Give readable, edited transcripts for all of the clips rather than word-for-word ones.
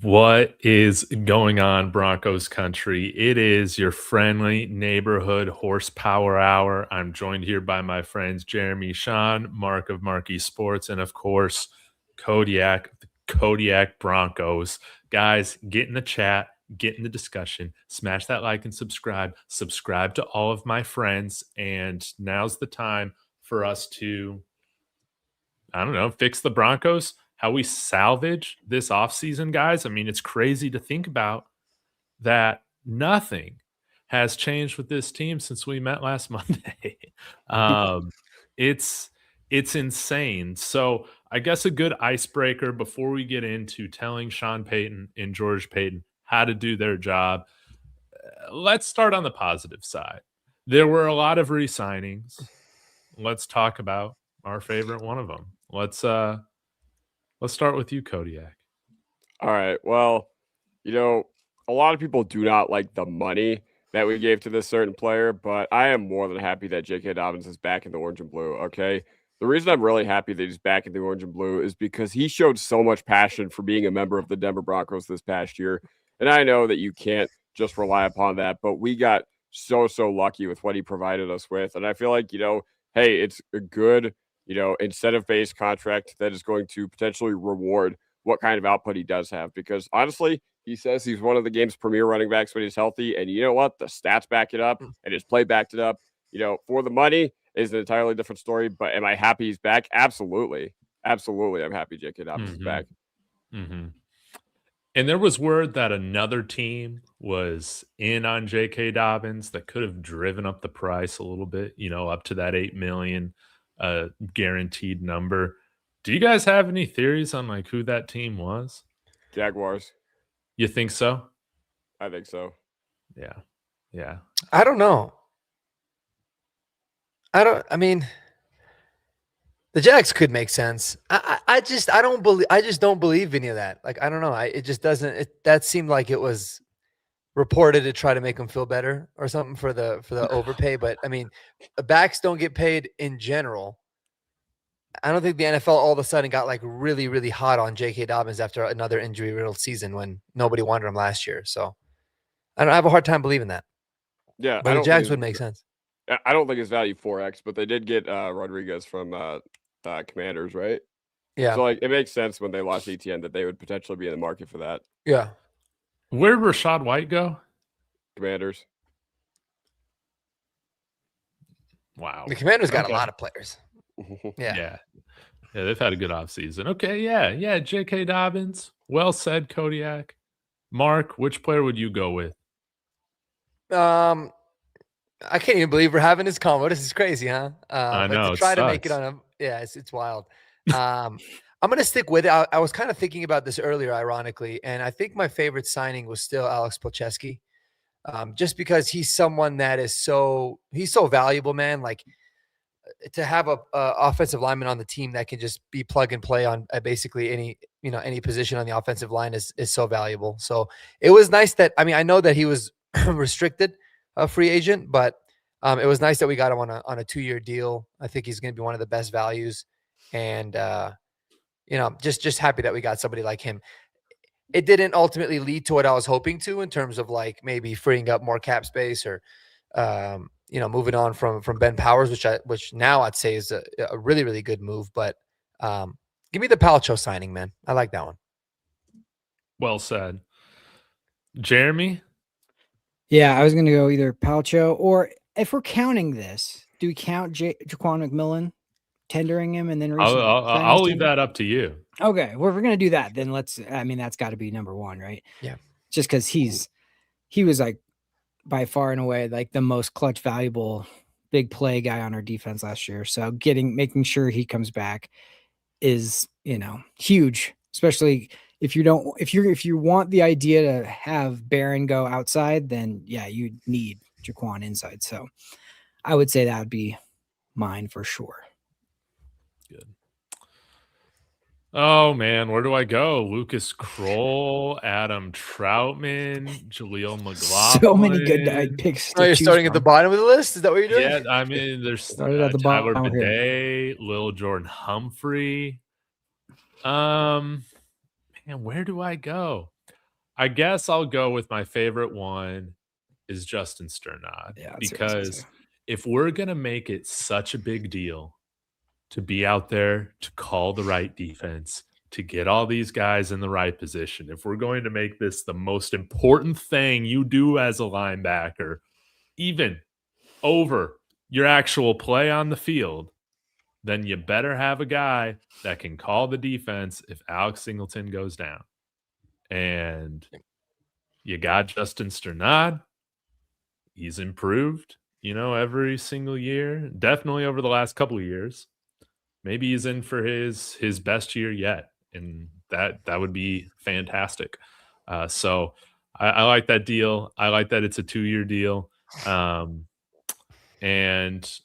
What is going on, Broncos country? It is your friendly neighborhood horsepower hour. I'm joined here by my friends Jeremy, Sean, Mark of Marcky Sports, and of course, Kodiak, the Kodiak Broncos. Guys, get in the chat, get in the discussion, smash that like and subscribe. Subscribe to all of my friends, and now's the time for us to, I don't know, fix the Broncos, how we salvage this offseason, guys. I mean, it's crazy to think about that nothing has changed with this team since we met last Monday. um, it's insane. So I guess a good icebreaker before we get into telling Sean Payton and George Payton how to do their job, let's start on the positive side. There were a lot of re-signings. Let's talk about our favorite one of them. Let's start with you, Kodiak. All right. Well, a lot of people do not like the money that we gave to this certain player, but I am more than happy that J.K. Dobbins is back in the orange and blue. Okay. The reason I'm really happy that he's back in the orange and blue is because he showed so much passion for being a member of the Denver Broncos this past year. And I know that you can't just rely upon that, but we got so lucky with what he provided us with. And I feel like, hey, it's a good, incentive-based contract that is going to potentially reward what kind of output he does have. Because honestly, he says he's one of the game's premier running backs when he's healthy. And you know what? The stats back it up and his play backed it up. For the money is an entirely different story. But am I happy he's back? Absolutely. Absolutely. I'm happy J.K. Dobbins is back. Mm-hmm. And there was word that another team was in on J.K. Dobbins that could have driven up the price a little bit, up to that $8 million guaranteed number. Do you guys have any theories on like who that team was? Jaguars. You think so? I think so. Yeah. I don't know. I mean, the Jags could make sense. I just don't believe any of that. Like, I don't know. It just doesn't. That seemed like it was reported to try to make them feel better or something for the overpay. But I mean, backs don't get paid in general. I don't think the NFL all of a sudden got like really, really hot on J.K. Dobbins after another injury-riddled season when nobody wanted him last year. So I have a hard time believing that. Yeah, but the Jags would make sense. I don't think it's value 4x, but they did get Rodriguez from Commanders, right? Yeah. So like it makes sense when they lost ETN that they would potentially be in the market for that. Yeah. Where did Rachaad White go? Commanders. Wow. The Commanders got a lot of players. Yeah, they've had a good offseason. Okay, yeah. J.K. Dobbins. Well said, Kodiak. Mark, which player would you go with? I can't even believe we're having this convo. This is crazy, huh? I know. But to try to make it on a it's wild. I'm gonna stick with it. I was kind of thinking about this earlier, ironically, and I think my favorite signing was still Alex Polcheski. Just because he's someone that is he's so valuable, man. Like to have a offensive lineman on the team that can just be plug and play on basically any position on the offensive line is so valuable. So it was nice that, I know that he was restricted, a free agent, but it was nice that we got him on a 2-year deal. I think he's going to be one of the best values, and just happy that we got somebody like him. It didn't ultimately lead to what I was hoping to in terms of like maybe freeing up more cap space or moving on from Ben Powers, which now I'd say is a really, really good move. But give me the Palcho signing, man. I like that one. Well said. Jeremy? Yeah, I was going to go either Palcho or, if we're counting this, do we count Jaquan McMillan tendering him and then I'll leave that up to you. Okay, well, if we're going to do that, then that's got to be number one, right? Yeah. Just because he was like by far and away like the most clutch, valuable, big play guy on our defense last year. So making sure he comes back is, huge, especially if you want the idea to have Barron go outside, then yeah, you need Jaquan inside. So I would say that would be mine for sure. Good. Oh man, where do I go? Lucas Kroll, Adam Troutman, Jaleel McLaughlin. So many good picks. Oh, you're starting at the bottom of the list? Is that what you're doing? Yeah, there's started at the Tyler bottom Bidet, Lil Jordan Humphrey. Man, where do I go? I guess I'll go with my favorite one is Justin Sternad. Yeah, that's what I was gonna Because say. if we're going to make it such a big deal to be out there, to call the right defense, to get all these guys in the right position, if we're going to make this the most important thing you do as a linebacker, even over your actual play on the field, then you better have a guy that can call the defense if Alex Singleton goes down. And you got Justin Sternad. He's improved, every single year. Definitely over the last couple of years. Maybe he's in for his best year yet, and that would be fantastic. So I like that deal. I like that it's a 2-year deal. And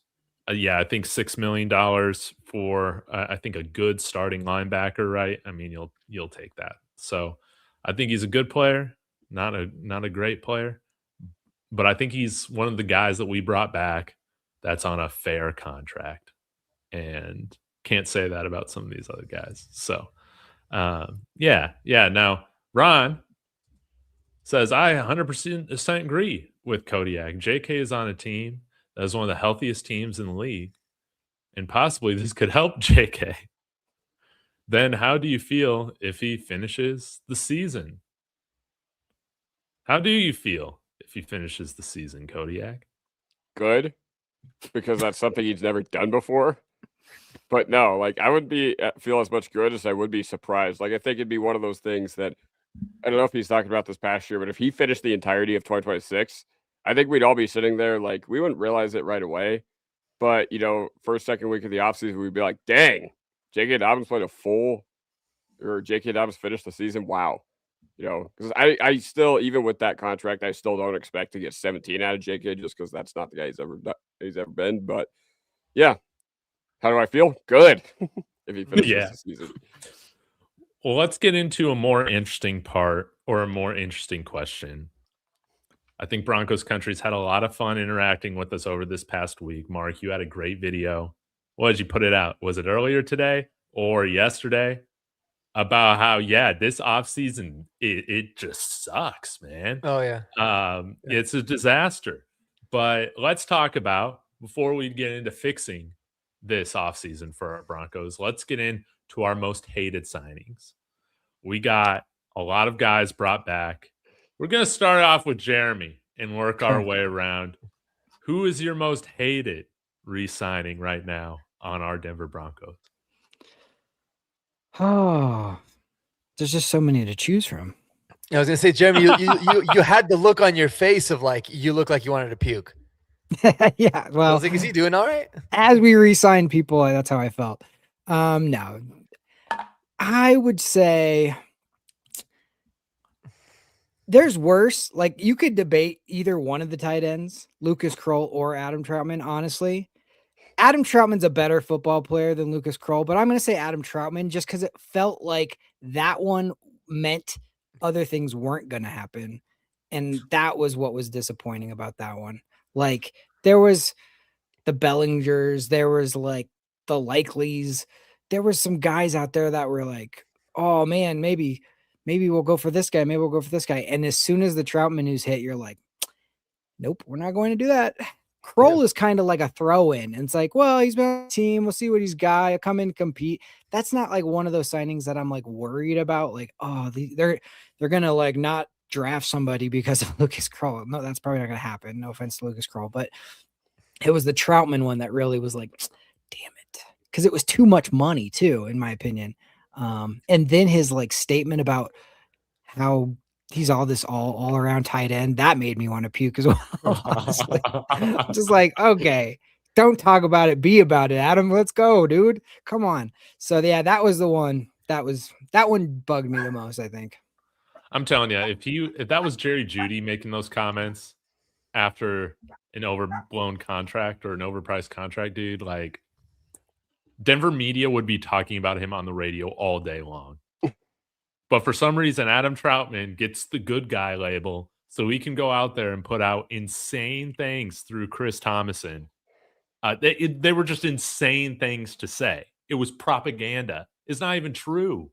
I think $6 million for I think a good starting linebacker, right? I mean, you'll take that. So I think he's a good player, not a great player, but I think he's one of the guys that we brought back that's on a fair contract, and can't say that about some of these other guys. So yeah. Now Ron says I 100% agree with Kodiak. JK is on a team that is one of the healthiest teams in the league, and possibly this could help JK. Then how do you feel if he finishes the season? How do you feel if he finishes the season, Kodiak? Good, because that's something he's never done before. But no, like I wouldn't feel as much good as I would be surprised. Like I think it'd be one of those things that I don't know if he's talking about this past year, but if he finished the entirety of 2026, I think we'd all be sitting there like we wouldn't realize it right away. But first, second week of the offseason, we'd be like, dang, J.K. Dobbins played J.K. Dobbins finished the season. Wow. Because I still, even with that contract, I still don't expect to get 17 out of J.K. just because that's not the guy he's ever been. But yeah, how do I feel? Good. If he finishes the season. Well, let's get into a more interesting part or a more interesting question. I think Broncos Country's had a lot of fun interacting with us over this past week. Mark, you had a great video. What did you put it out? Was it earlier today or yesterday? About how, this offseason, it just sucks, man. Oh, yeah. It's a disaster. But let's talk about, before we get into fixing this offseason for our Broncos, let's get into our most hated signings. We got a lot of guys brought back. We're going to start off with Jeremy and work our way around. Who is your most hated re-signing right now on our Denver Broncos? Oh, there's just so many to choose from. I was gonna say, Jeremy, you had the look on your face of like you look like you wanted to puke. Yeah, well, I was like, is he doing all right? As we re-sign people, that's how I felt. No, I would say there's worse. Like you could debate either one of the tight ends, Lucas Kroll or Adam Troutman. Honestly, Adam Troutman's a better football player than Lucas Kroll, but I'm going to say Adam Troutman just because it felt like that one meant other things weren't going to happen. And that was what was disappointing about that one. Like there was the Bellingers, there was like the Likeleys, there was some guys out there that were like, oh man, maybe we'll go for this guy. Maybe we'll go for this guy. And as soon as the Troutman news hit, you're like, nope, we're not going to do that. Kroll is kind of like a throw-in. And it's like, well, he's been on the team. We'll see what he's got. He'll come in and compete. That's not like one of those signings that I'm like worried about. Like, oh, they're going to like not draft somebody because of Lucas Kroll. No, that's probably not going to happen. No offense to Lucas Kroll, but it was the Troutman one that really was like, damn it. Because it was too much money too, in my opinion. And then his like statement about how he's all around tight end, that made me want to puke as well. Honestly, just like, okay, don't talk about it, be about it, Adam. Let's go, dude. Come on. So yeah, that was the one that one bugged me the most, I think. I'm telling you, if that was Jerry Jeudy making those comments after an overblown contract or an overpriced contract, dude, like Denver media would be talking about him on the radio all day long. But for some reason, Adam Troutman gets the good guy label, so he can go out there and put out insane things through Chris Thomason. They were just insane things to say. It was propaganda. It's not even true.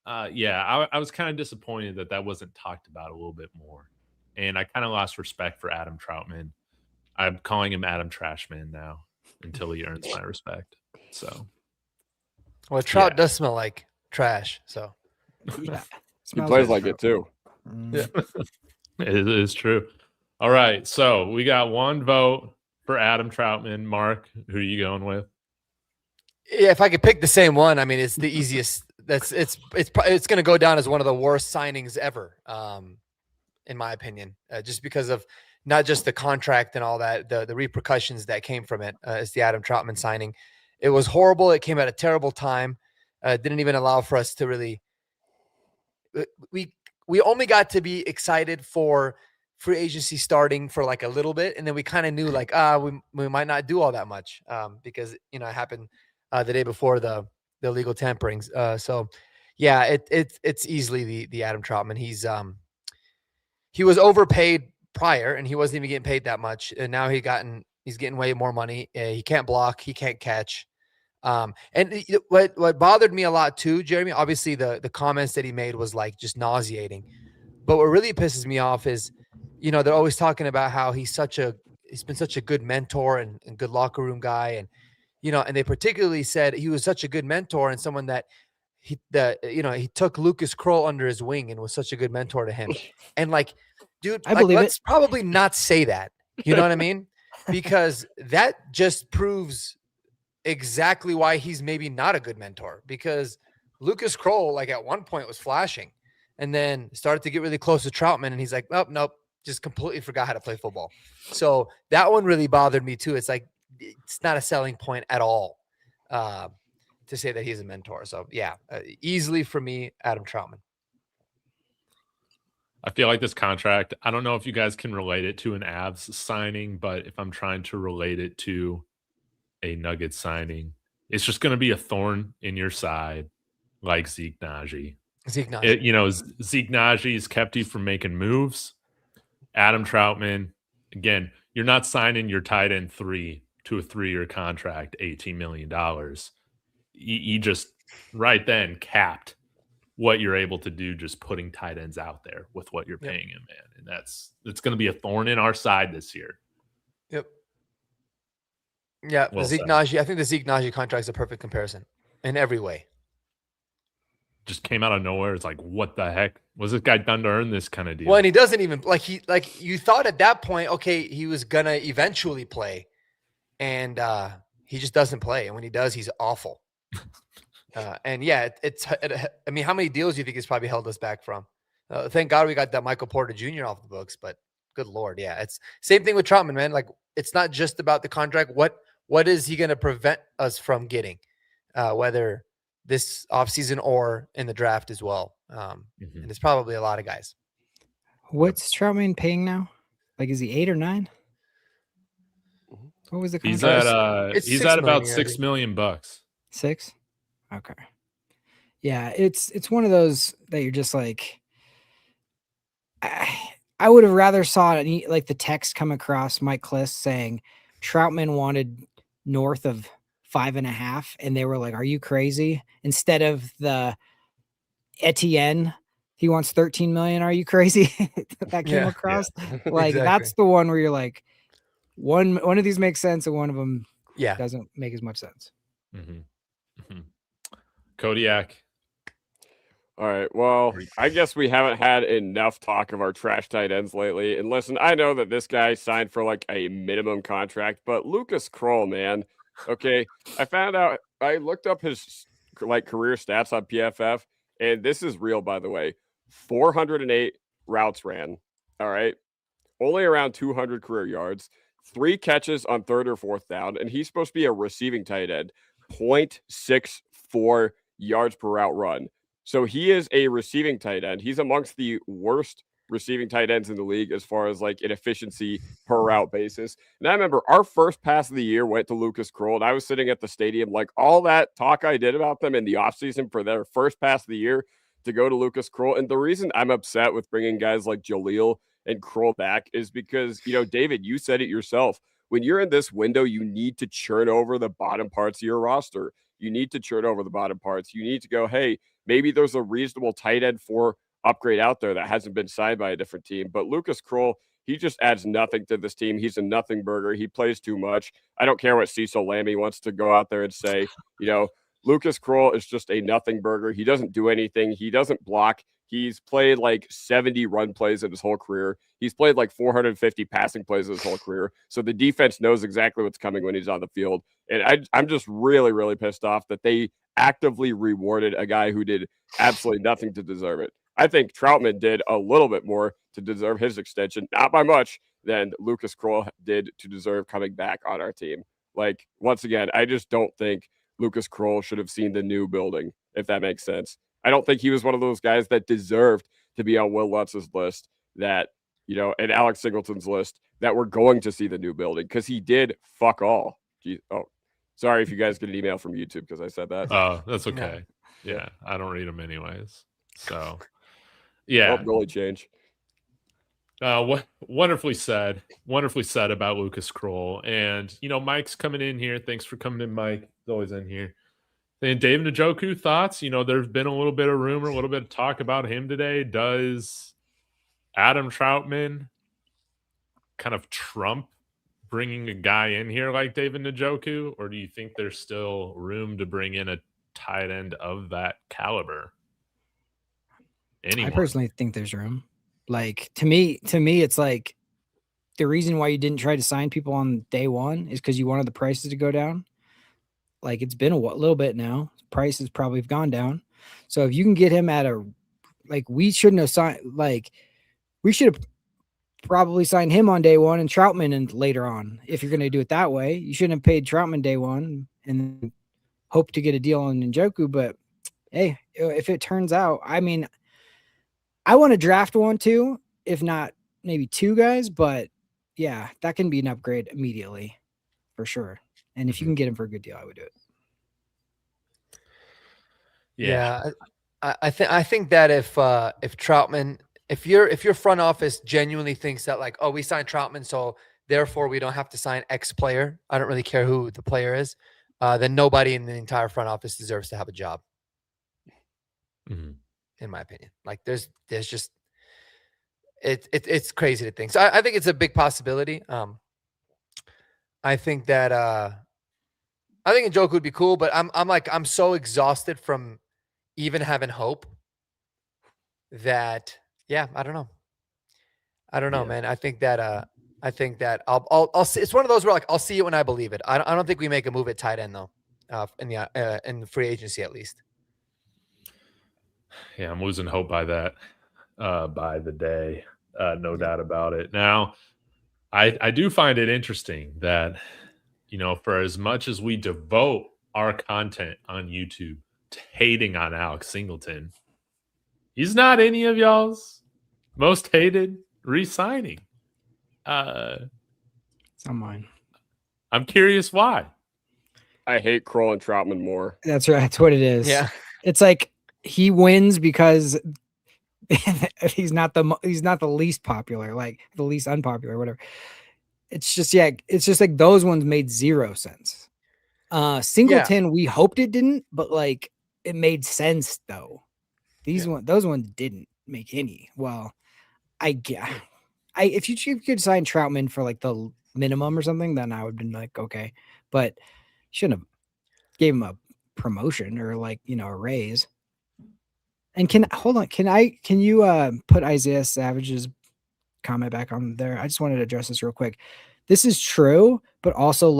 Yeah, I was kind of disappointed that wasn't talked about a little bit more. And I kind of lost respect for Adam Troutman. I'm calling him Adam Trashman now until he earns my respect. So, Well, Trout Yeah. does smell like trash. So Yeah. He Smells plays like like it too. Yeah. it is true. All right, so we got one vote for Adam Troutman. Mark, who are you going with? yeah, if I could pick the same one, I mean, it's the easiest. It's going to go down as one of the worst signings ever, in my opinion, just because of not just the contract and all that, the repercussions that came from it. Is the Adam Troutman signing? It was horrible. It came at a terrible time. Didn't even allow for us to really. We only got to be excited for free agency starting for like a little bit, and then we kind of knew like we might not do all that much because it happened the day before the illegal tamperings. So yeah, it's easily the Adam Troutman. He was overpaid prior, and he wasn't even getting paid that much, and now he's getting way more money. He can't block, he can't catch. And what bothered me a lot too, Jeremy, obviously the comments that he made was like just nauseating. But what really pisses me off is, they're always talking about how he's been such a good mentor and good locker room guy. And, and they particularly said he was such a good mentor and someone that he took Lucas Kroll under his wing and was such a good mentor to him. And like, dude, let's probably not say that, you know what I mean? Because that just proves exactly why he's maybe not a good mentor, because Lucas Kroll, like at one point was flashing and then started to get really close to Troutman. And he's like, oh, nope, just completely forgot how to play football. So that one really bothered me too. It's like, it's not a selling point at all to say that he's a mentor. So yeah, easily for me, Adam Troutman. I feel like this contract, I don't know if you guys can relate it to an Avs signing, but if I'm trying to relate it to a Nuggets signing, it's just going to be a thorn in your side, like Zeke Naji. Zeke Naji has kept you from making moves. Adam Troutman, again, you're not signing your tight end 3 to a 3-year contract, $18 million. You just right then capped what you're able to do just putting tight ends out there with what you're paying him, man. And it's going to be a thorn in our side this year. Yep. Yeah, Well the Zeke Naji. I think the Zeke Naji contract is a perfect comparison in every way. Just came out of nowhere. It's like, what the heck? Was this guy done to earn this kind of deal? Well, and he doesn't even you thought at that point, okay, he was gonna eventually play, and he just doesn't play. And when he does, he's awful. And yeah, I mean, how many deals do you think he's probably held us back from? Thank God we got that Michael Porter Jr. off the books, but good Lord, yeah, it's same thing with Troutman, man. Like, it's not just about the contract. What is he going to prevent us from getting, whether this offseason or in the draft as well? And it's probably a lot of guys. What's Troutman paying now? Like, is he 8 or 9? What was the contract? He's at about $6 million. 6? Okay. Yeah, it's one of those that you're just like, I would have rather saw it, like the text come across Mike Kliss saying Troutman wanted north of 5.5, and they were like, "Are you crazy?" Instead of the Etienne, he wants 13 million. Are you crazy? That came across. Yeah. Like exactly. That's the one where you're like, one of these makes sense, and one of them doesn't make as much sense. Kodiak. All right. Well, I guess we haven't had enough talk of our trash tight ends lately. And listen, I know that this guy signed for like a minimum contract, but Lucas Kroll, man. Okay. I looked up his like career stats on PFF, and this is real, by the way. 408 routes ran. All right. Only around 200 career yards, 3 catches on 3rd or 4th down. And he's supposed to be a receiving tight end, 0.64 yards per route run. So he is a receiving tight end. He's amongst the worst receiving tight ends in the league as far as like an efficiency per route basis. And I remember our first pass of the year went to Lucas Kroll, and I was sitting at the stadium, like all that talk I did about them in the offseason for their first pass of the year to go to Lucas Kroll. And the reason I'm upset with bringing guys like Jaleel and Kroll back is because, David, you said it yourself. When you're in this window, you need to churn over the bottom parts of your roster. You need to churn over the bottom parts. You need to go, hey, maybe there's a reasonable tight end 4 upgrade out there that hasn't been signed by a different team. But Lucas Kroll, he just adds nothing to this team. He's a nothing burger. He plays too much. I don't care what Cecil Lammy wants to go out there and say. Lucas Kroll is just a nothing burger. He doesn't do anything. He doesn't block. He's played like 70 run plays in his whole career. He's played like 450 passing plays in his whole career. So the defense knows exactly what's coming when he's on the field. And I'm just really, really pissed off that they actively rewarded a guy who did absolutely nothing to deserve it. I think Troutman did a little bit more to deserve his extension, not by much, than Lucas Kroll did to deserve coming back on our team. Like, once again, I just don't think Lucas Kroll should have seen the new building, if that makes sense. I don't think he was one of those guys that deserved to be on Will Lutz's list and Alex Singleton's list that were going to see the new building, because he did fuck all. Sorry if you guys get an email from YouTube because I said that. Oh, that's okay. No. Yeah, I don't read them anyways. So, yeah. Goalie change. Wonderfully said about Lucas Kroll. And, Mike's coming in here. Thanks for coming in, Mike. He's always in here. And Dave Njoku, thoughts? There's been a little bit of rumor, a little bit of talk about him today. Does Adam Troutman kind of trump bringing a guy in here like David Njoku? Or do you think there's still room to bring in a tight end of that caliber? Anyone? I personally think there's room. Like, to me, it's like the reason why you didn't try to sign people on day one is because you wanted the prices to go down. Like, it's been a little bit now. Prices probably have gone down. So if you can get him at we shouldn't have signed, we should have probably signed him on day one and Troutman and later on. If you're going to do it that way, you shouldn't have paid Troutman day one and hope to get a deal on Njoku. But hey, if it turns out, I mean, I want to draft one too, if not maybe 2 guys, but yeah, that can be an upgrade immediately for sure. And if you can get him for a good deal, I would do it. Yeah. I think that if Troutman, if your front office genuinely thinks that we signed Troutman, so therefore we don't have to sign X player, I don't really care who the player is, then nobody in the entire front office deserves to have a job. Mm-hmm. In my opinion, there's just it's crazy to think. So I think it's a big possibility. I think that I think Njoku would be cool, but I'm so exhausted from even having hope that I don't know, man. I think that I'll see. It's one of those where I'll see it when I believe it. I don't think we make a move at tight end though, in the free agency at least. Yeah, I'm losing hope by that, by the day, no doubt about it. Now, I do find it interesting that, for as much as we devote our content on YouTube to hating on Alex Singleton, he's not any of y'all's most hated re-signing. It's not mine. I'm curious why. I hate Kroll and Troutman more. That's right. That's what it is. Yeah. It's like he wins because he's not the least popular, like the least unpopular, whatever. It's just like those ones made zero sense. Singleton, we hoped it didn't, but it made sense though. Those ones didn't make any. Well, if you could sign Troutman for the minimum or something, then I would have been okay, but shouldn't have gave him a promotion or a raise. And can you put Isaiah Savage's comment back on there? I just wanted to address this real quick. This is true, but also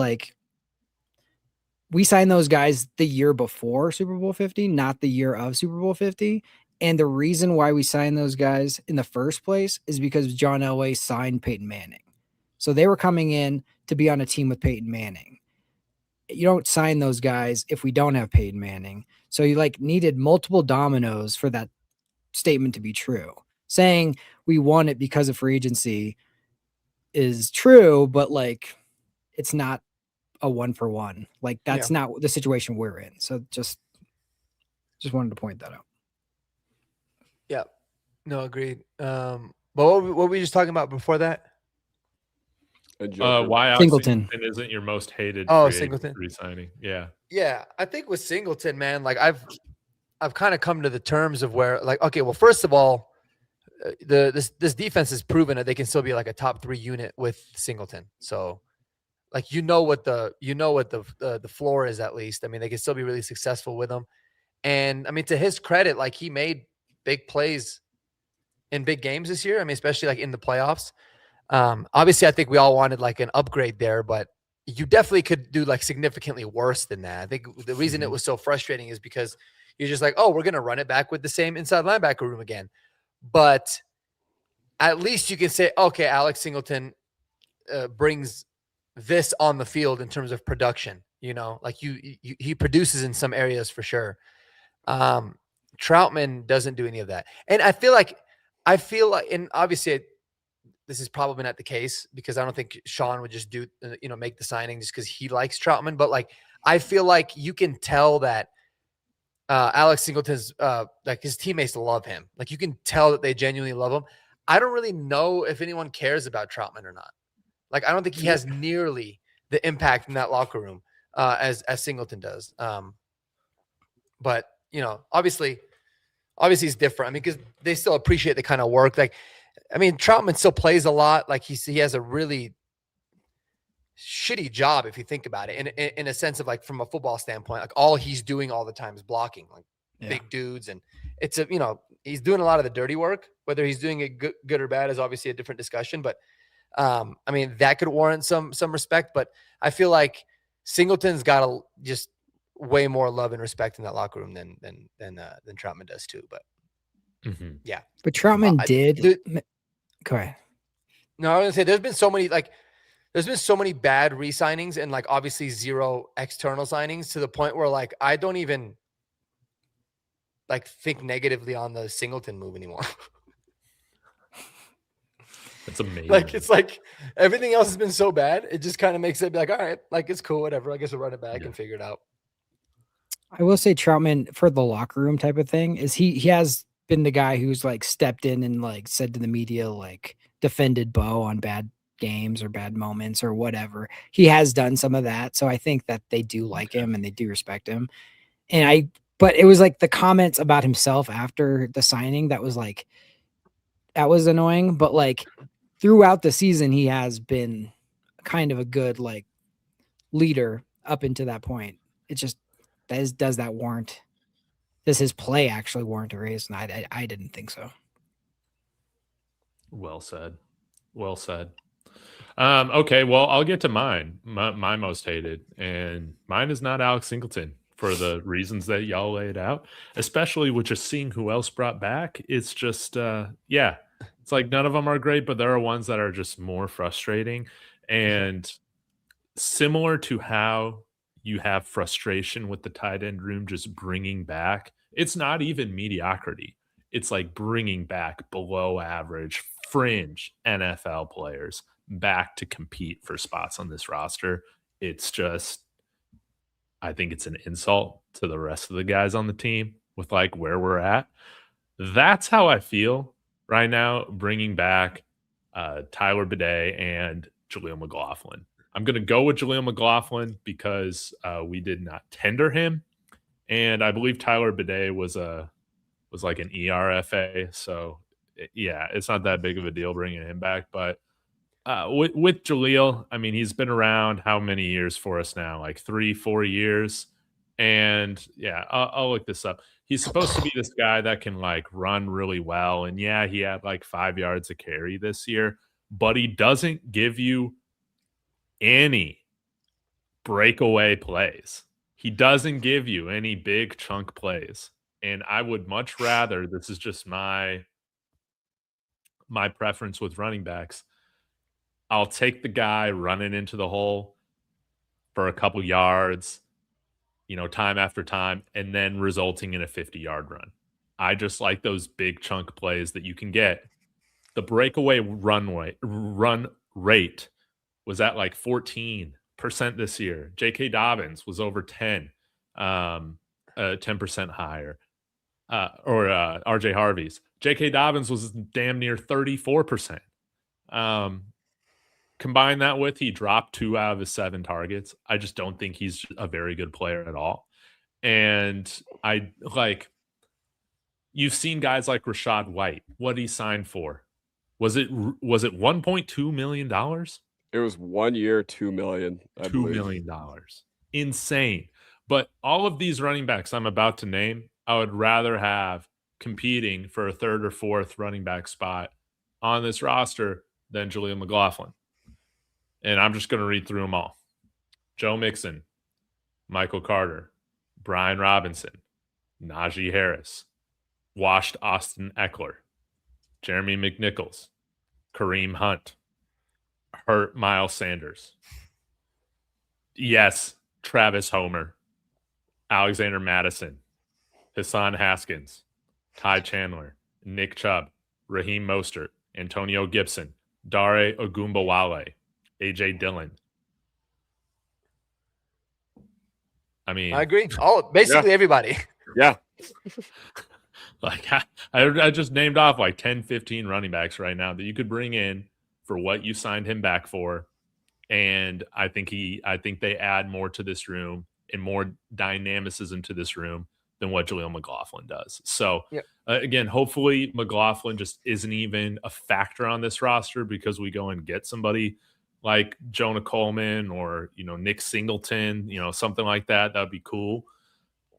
we signed those guys the year before Super Bowl 50, not the year of Super Bowl 50. And the reason why we signed those guys in the first place is because John Elway signed Peyton Manning. So they were coming in to be on a team with Peyton Manning. You don't sign those guys if we don't have Peyton Manning. So you needed multiple dominoes for that statement to be true. Saying we won it because of free agency is true, but it's not a 1-for-1. That's not the situation we're in. So just wanted to point that out. Yeah. No, agreed. But what were we just talking about before that? Why Singleton isn't your most hated Singleton re-signing? Yeah. Yeah, I think with Singleton, man, like I've kind of come to the terms of where, like, okay, well, first of all, this defense has proven that they can still be like a top 3 unit with Singleton. So, like, what the floor is at least. I mean, they can still be really successful with him. And I mean, to his credit, like he made big plays in big games this year. I mean, especially like in the playoffs. Obviously, I think we all wanted like an upgrade there, but you definitely could do like significantly worse than that. I think the reason it was so frustrating is because you're just like, oh, we're going to run it back with the same inside linebacker room again. But at least you can say, okay, Alex Singleton brings this on the field in terms of production. Like he produces in some areas for sure. Troutman doesn't do any of that. And I feel like, and obviously this is probably not the case because I don't think Sean would just make the signing just because he likes Troutman. But like, I feel like you can tell that Alex Singleton's like his teammates love him. Like you can tell that they genuinely love him. I don't really know if anyone cares about Troutman or not. Like I don't think he has nearly the impact in that locker room as Singleton does. But obviously it's different. I mean, because they still appreciate the kind of work. Like, I mean, Troutman still plays a lot. Like he has a really shitty job if you think about it in a sense of like from a football standpoint, like all he's doing all the time is blocking like big dudes. And it's he's doing a lot of the dirty work. Whether he's doing it good or bad is obviously a different discussion, but I mean, that could warrant some respect, but I feel like Singleton's got just way more love and respect in that locker room than Troutman does too. But yeah, but Troutman go ahead. No, I was gonna say there's been so many bad re-signings and like obviously zero external signings to the point where like I don't even like think negatively on the Singleton move anymore. That's amazing. Like it's like everything else has been so bad, it just kind of makes it be like, all right, like it's cool, whatever. I guess we'll run it back and figure it out. I will say Troutman for the locker room type of thing is he has been the guy who's like stepped in and like said to the media, like defended Bo on bad games or bad moments or whatever. He has done some of that. So I think that they do like him and they do respect him. But it was like the comments about himself after the signing that was annoying. But like throughout the season, he has been kind of a good like leader up into that point. It's just, does his play actually warrant a raise? And I didn't think so. Well said. Okay, well, I'll get to mine. My most hated, and mine is not Alex Singleton for the reasons that y'all laid out, especially with just seeing who else brought back. It's just, it's like none of them are great, but there are ones that are just more frustrating. And similar to how you have frustration with the tight end room just bringing back, it's not even mediocrity. It's like bringing back below average, fringe NFL players back to compete for spots on this roster. It's just, I think it's an insult to the rest of the guys on the team with like where we're at. That's how I feel right now, bringing back Tyler Bidet and Jaleel McLaughlin. I'm going to go with Jaleel McLaughlin because we did not tender him. And I believe Tyler Bidet was like an ERFA. So, yeah, it's not that big of a deal bringing him back. But with Jaleel, I mean, he's been around how many years for us now? Like 3-4 years. And, yeah, I'll look this up. He's supposed to be this guy that can, like, run really well. And, yeah, he had, like, 5 yards a carry this year. But he doesn't give you any breakaway plays. He doesn't give you any big chunk plays. And I would much rather, this is just my preference with running backs, I'll take the guy running into the hole for a couple yards, time after time, and then resulting in a 50-yard run. I just like those big chunk plays that you can get. The breakaway run rate was at like 14% this year. J.K. Dobbins was over 10% higher. Or R.J. Harvey's. J.K. Dobbins was damn near 34%. Combine that with he dropped 2 out of his 7 targets. I just don't think he's a very good player at all. And you've seen guys like Rashad White. What he signed for? Was it $1.2 million? It was 1 year, $2 million. $2 million. Insane. But all of these running backs I'm about to name, I would rather have competing for a third or fourth running back spot on this roster than Jaleel McLaughlin. And I'm just going to read through them all. Joe Mixon, Michael Carter, Brian Robinson, Najee Harris, washed Austin Eckler, Jeremy McNichols, Kareem Hunt, hurt Miles Sanders. Yes, Travis Homer, Alexander Madison, Hassan Haskins, Ty Chandler, Nick Chubb, Raheem Mostert, Antonio Gibson, Dare Ogunbowale, A.J. Dillon. I mean, I agree. Basically everybody. Yeah. I just named off like 10, 15 running backs right now that you could bring in for what you signed him back for. And I think they add more to this room and more dynamicism to this room than what Jaleel McLaughlin does. So again, hopefully McLaughlin just isn't even a factor on this roster because we go and get somebody like Jonah Coleman or, Nick Singleton, something like that. That'd be cool.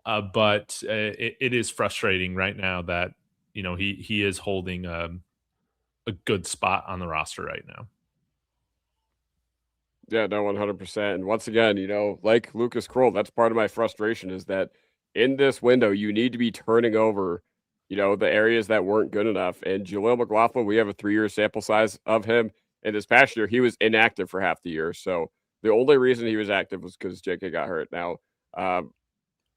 But it is frustrating right now that, he is holding a good spot on the roster right now. Yeah, no, 100%. And once again, like Lucas Kroll, that's part of my frustration is that in this window, you need to be turning over, the areas that weren't good enough. And Jaleel McLaughlin, we have a 3-year sample size of him. And this past year, he was inactive for half the year. So the only reason he was active was because JK got hurt. Now,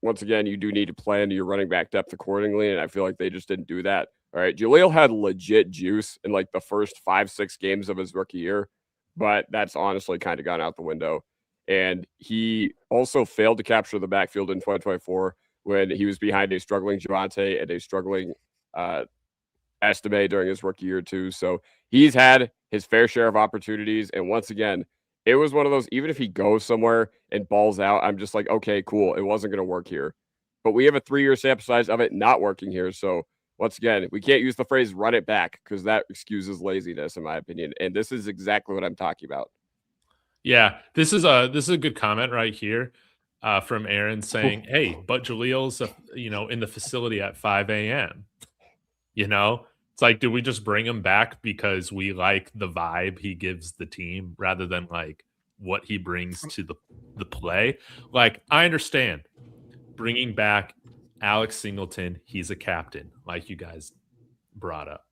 once again, you do need to plan your running back depth accordingly. And I feel like they just didn't do that. All right. Jaleel had legit juice in like the first 5-6 games of his rookie year, but that's honestly kind of gone out the window. And he also failed to capture the backfield in 2024 when he was behind a struggling Javonte and a struggling Estime during his rookie year too. So he's had his fair share of opportunities. And once again, it was one of those, even if he goes somewhere and balls out, I'm just like, okay, cool. It wasn't going to work here. But we have a 3-year sample size of it not working here. So once again, we can't use the phrase run it back because that excuses laziness, in my opinion. And this is exactly what I'm talking about. Yeah, this is a good comment right here from Aaron saying, hey, but Jaleel's, in the facility at 5 a.m. It's like, do we just bring him back because we like the vibe he gives the team rather than like what he brings to the play? Like, I understand bringing back Alex Singleton, he's a captain, like you guys brought up.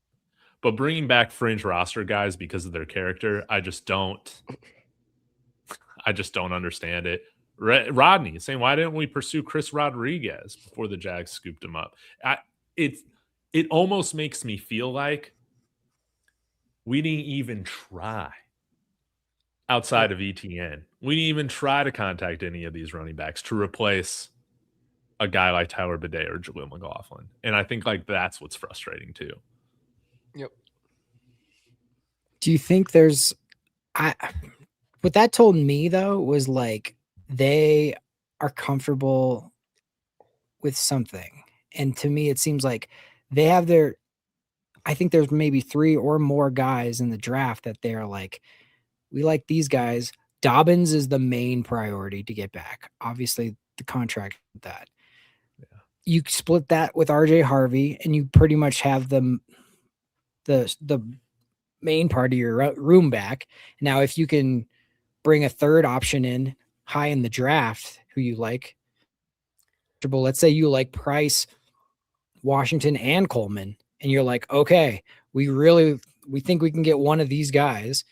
But bringing back fringe roster guys because of their character, I just don't understand it. Rodney saying, why didn't we pursue Chris Rodriguez before the Jags scooped him up? It almost makes me feel like we didn't even try outside of ETN. We didn't even try to contact any of these running backs to replace a guy like Tyler Bidet or Jaleel McLaughlin. And I think like that's what's frustrating too. Yep. Do you think what that told me though was like they are comfortable with something. And to me, it seems like they have I think there's maybe 3 or more guys in the draft that they're like, we like these guys. Dobbins is the main priority to get back. Obviously, the contract with that. Yeah. You split that with RJ Harvey, and you pretty much have the main part of your room back. Now, if you can bring a third option in high in the draft, who you like, let's say you like Price, Washington, and Coleman, and you're like, okay, we think we can get one of these guys.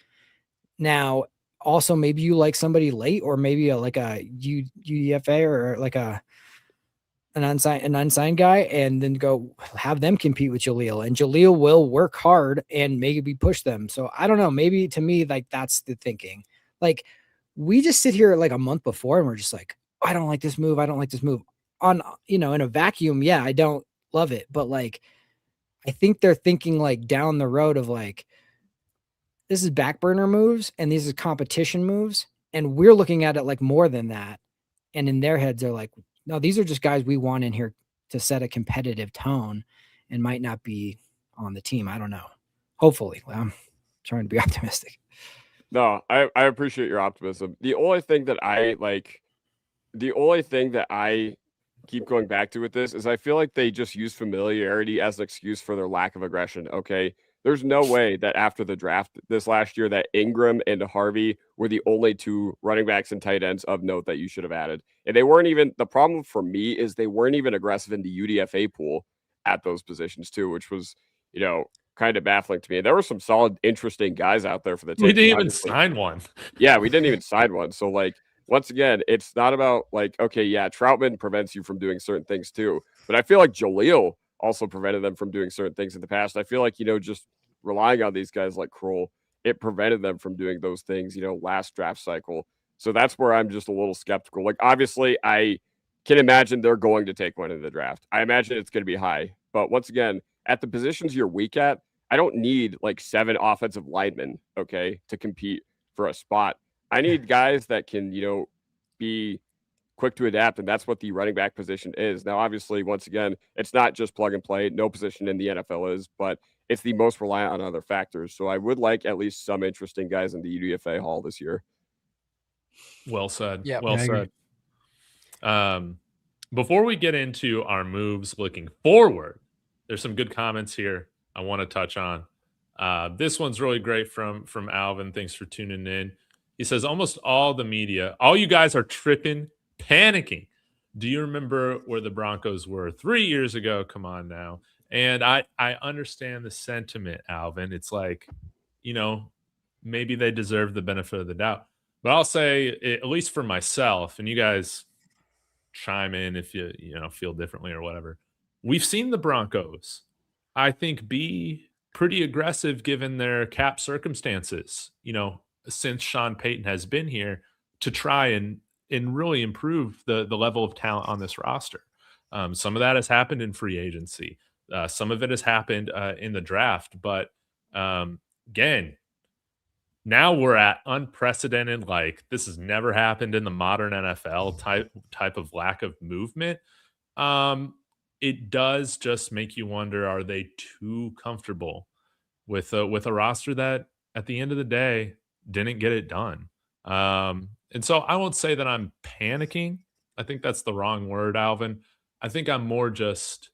Now, also maybe you like somebody late, or maybe like a UDFA or like an unsigned guy, and then go have them compete with Jaleel, and Jaleel will work hard and maybe push them. So I don't know, maybe to me, like that's the thinking. Like we just sit here like a month before and we're just like, I don't like this move. I don't like this move on, in a vacuum. Yeah. I don't love it. But like, I think they're thinking like down the road of like, back burner moves and these are competition moves. And we're looking at it like more than that. And in their heads, they're like, no, these are just guys we want in here to set a competitive tone and might not be on the team. I don't know. Hopefully. I'm trying to be optimistic. No, I appreciate your optimism. The only thing that I keep going back to with this is I feel like they just use familiarity as an excuse for their lack of aggression. Okay. There's no way that after the draft this last year that Ingram and Harvey were the only two running backs and tight ends of note that you should have added. And they weren't even, the problem for me is they weren't even aggressive in the UDFA pool at those positions too, which was, kind of baffling to me. There were some solid, interesting guys out there for the team. We didn't even sign one. Yeah, we didn't even sign one. So once again, it's not about okay, yeah, Troutman prevents you from doing certain things too. But I feel like Jaleel also prevented them from doing certain things in the past. I feel like, just relying on these guys like Kroll, it prevented them from doing those things, last draft cycle. So that's where I'm just a little skeptical. Obviously, I can imagine they're going to take one in the draft. I imagine it's going to be high. But once again, at the positions you're weak at, I don't need 7 offensive linemen, okay, to compete for a spot. I need guys that can, be quick to adapt, and that's what the running back position is. Now, obviously, once again, it's not just plug and play. No position in the NFL is, but it's the most reliant on other factors. So I would like at least some interesting guys in the UDFA Hall this year. Well said. Yeah, well said. Before we get into our moves looking forward, there's some good comments here I want to touch on. This one's really great from Alvin. Thanks for tuning in. He says, almost all the media, all you guys are tripping, panicking. Do you remember where the Broncos were 3 years ago? Come on now. And I understand the sentiment, Alvin. It's maybe they deserve the benefit of the doubt. But I'll say, at least for myself, and you guys chime in if you feel differently or whatever. We've seen the Broncos, I think, be pretty aggressive given their cap circumstances, since Sean Payton has been here to try and really improve the level of talent on this roster. Some of that has happened in free agency. Some of it has happened in the draft. But again, now we're at unprecedented, this has never happened in the modern NFL type of lack of movement. It does just make you wonder, are they too comfortable with a roster that at the end of the day didn't get it done? And so I won't say that I'm panicking. I think that's the wrong word, Alvin. I think I'm more just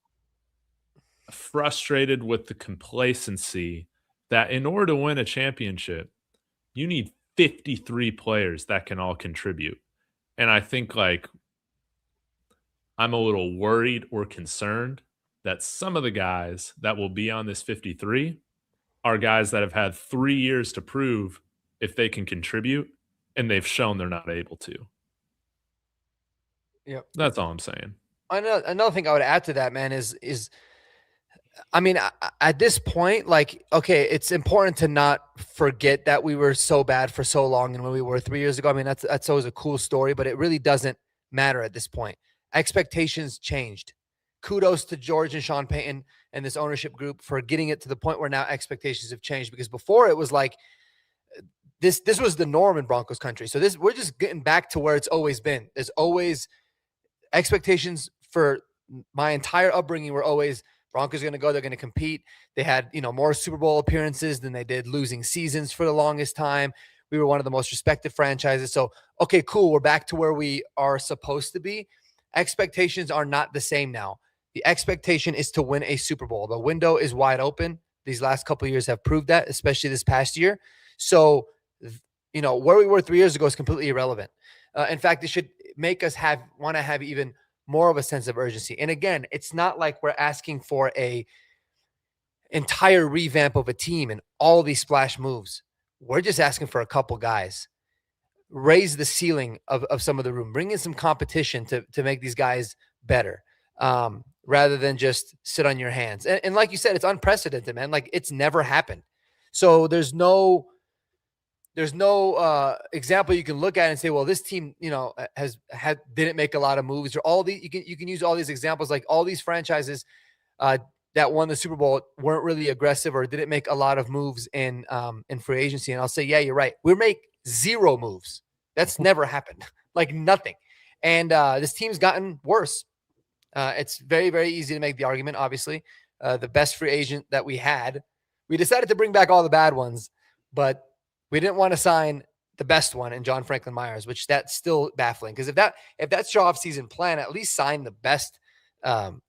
frustrated with the complacency that in order to win a championship, you need 53 players that can all contribute. And I think I'm a little worried or concerned that some of the guys that will be on this 53 are guys that have had 3 years to prove if they can contribute, and they've shown they're not able to. Yeah, that's all I'm saying. Another thing I would add to that, man, is I mean, at this point, okay, it's important to not forget that we were so bad for so long and when we were 3 years ago. I mean, that's always a cool story, but it really doesn't matter at this point. Expectations changed. Kudos to George and Sean Payton and this ownership group for getting it to the point where now expectations have changed, because before it was this was the norm in Broncos country. So we're just getting back to where it's always been. There's always expectations for my entire upbringing were always Broncos are going to go, they're going to compete. They had, more Super Bowl appearances than they did losing seasons for the longest time. We were one of the most respected franchises. So, okay, cool. We're back to where we are supposed to be. Expectations are not the same now. The expectation is to win a Super Bowl. The window is wide open. These last couple of years have proved that, especially this past year. So, where we were 3 years ago is completely irrelevant. In fact, it should make us want to have even more of a sense of urgency. And again, it's not like we're asking for a entire revamp of a team and all these splash moves. We're just asking for a couple guys. Raise the ceiling of some of the room. Bring in some competition to make these guys better, rather than just sit on your hands. And like you said, it's unprecedented, man. It's never happened. So there's no example you can look at and say, well, this team, didn't make a lot of moves, or all the you can use all these examples. All these franchises that won the Super Bowl weren't really aggressive or didn't make a lot of moves in free agency. And I'll say, yeah, you're right. We make 0 moves. That's never happened. Like nothing. And this team's gotten worse. It's very, very easy to make the argument, obviously. The best free agent that we had, we decided to bring back all the bad ones, but we didn't want to sign the best one in John Franklin Myers, which that's still baffling. Because if that's your offseason plan, at least sign the best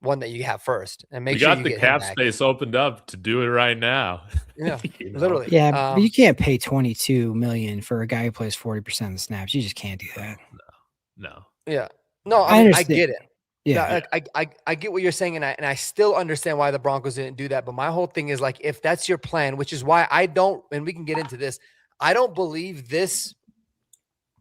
one that you have first, and make sure you got the cap space opened up to do it right now. Yeah, You know? literally. Yeah, but you can't pay $22 million for a guy who plays 40% of the snaps. You just can't do that. No. Yeah. No, I I understand. get it. Yeah. I get what you're saying, and I still understand why the Broncos didn't do that. But my whole thing is like, if that's your plan, which is why I don't, and we can get into this, I don't believe this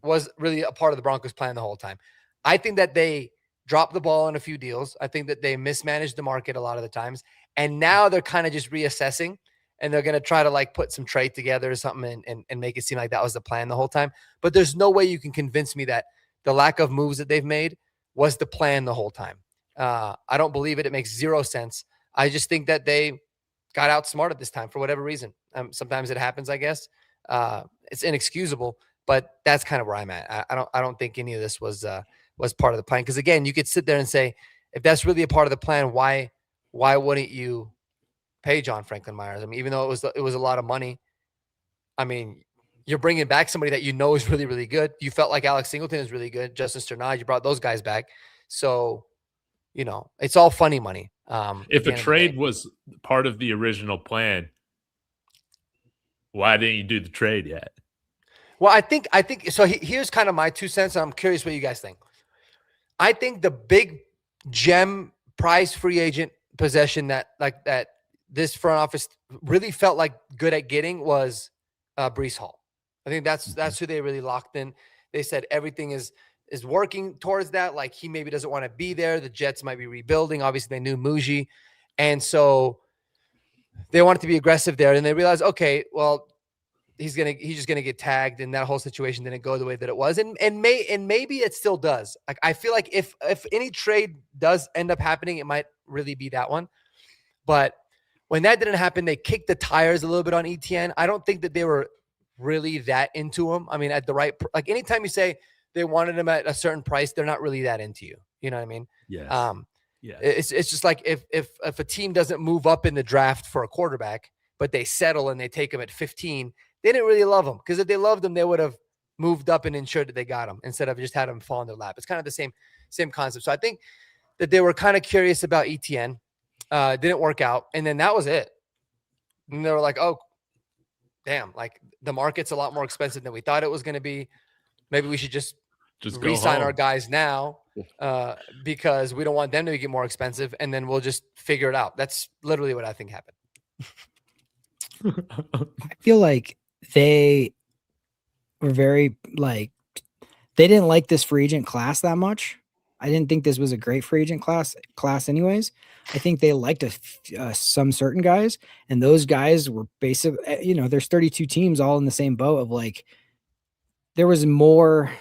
was really a part of the Broncos' plan the whole time. I think that they dropped the ball on a few deals. I think that they mismanaged the market a lot of the times, and now they're kind of just reassessing, and they're going to try to like put some trade together or something and make it seem like that was the plan the whole time. But there's no way you can convince me that the lack of moves that they've made was the plan the whole time. I don't believe it. It makes 0 sense. I just think that they got outsmarted this time for whatever reason. Sometimes it happens, I guess. It's inexcusable, but that's kind of where I'm at. I don't think any of this was part of the plan. Because again, you could sit there and say, if that's really a part of the plan, why wouldn't you pay John Franklin Myers? I mean, even though it was a lot of money, I mean, you're bringing back somebody that you know is really, really good. You felt like Alex Singleton is really good. Justin Sternad, you brought those guys back. So, it's all funny money. If a trade was part of the original plan, why didn't you do the trade yet? Well, I think so. Here's kind of my 2 cents. I'm curious what you guys think. I think the big gem prize free agent possession that this front office really felt like good at getting was Breece Hall. I think that's who they really locked in. They said everything is working towards that. Like he maybe doesn't want to be there. The Jets might be rebuilding. Obviously, they knew Muji, and so they wanted to be aggressive there. And they realized, okay, well, he's just gonna get tagged, and that whole situation didn't go the way that it was. And maybe it still does. Like I feel like if any trade does end up happening, it might really be that one. But when that didn't happen, they kicked the tires a little bit on ETN. I don't think that they were really that into him. I mean, at the right, like anytime you say they wanted him at a certain price, they're not really that into you. You know what I mean? Yeah. Yeah. It's just like if a team doesn't move up in the draft for a quarterback, but they settle and they take him at 15, they didn't really love him, because if they loved him, they would have moved up and ensured that they got him instead of just had him fall in their lap. It's kind of the same concept. So I think that they were kind of curious about ETN. Didn't work out, and then that was it. And they were like, oh, damn, like the market's a lot more expensive than we thought it was going to be. Maybe we should just re-sign our guys now because we don't want them to get more expensive, and then we'll just figure it out. That's literally what I think happened. I feel like they were very they didn't like this free agent class that much. I didn't think this was a great free agent class anyways. I think they liked some certain guys, and those guys were basically, there's 32 teams all in the same boat of like, there was more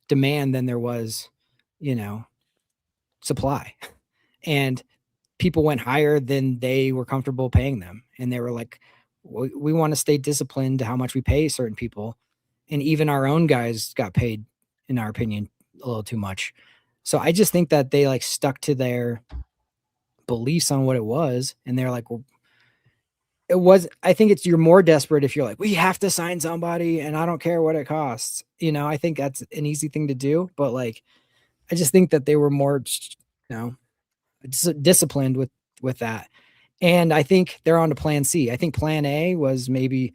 demand than there was, supply, and people went higher than they were comfortable paying them. And they were like, we want to stay disciplined to how much we pay certain people. And even our own guys got paid, in our opinion, a little too much. So I just think that they stuck to their beliefs on what it was. And they're like, well, I think you're more desperate if you're like, we have to sign somebody and I don't care what it costs. I think that's an easy thing to do, but I just think that they were more, disciplined with that. And I think they're on to plan C. I think plan A was maybe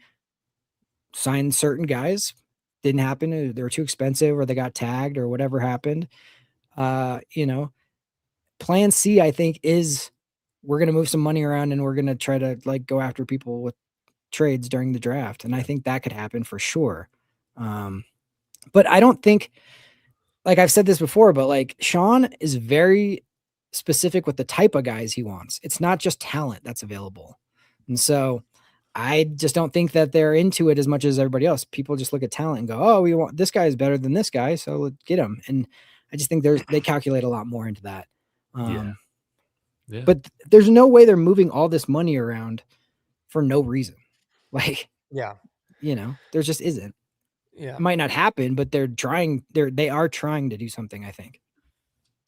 sign certain guys. Didn't happen. They were too expensive, or they got tagged, or whatever happened. Plan C, I think, is we're going to move some money around and we're going to try to go after people with trades during the draft. And I think that could happen for sure. But I don't think, I've said this before, but Sean is very specific with the type of guys he wants. It's not just talent that's available. And so I just don't think that they're into it as much as everybody else. People just look at talent and go, oh, we want this guy is better than this guy, so let's get him. And I just think they calculate a lot more into that. Yeah. But there's no way they're moving all this money around for no reason. Like, Yeah. there just isn't. Yeah. It might not happen, but they are trying to do something, I think.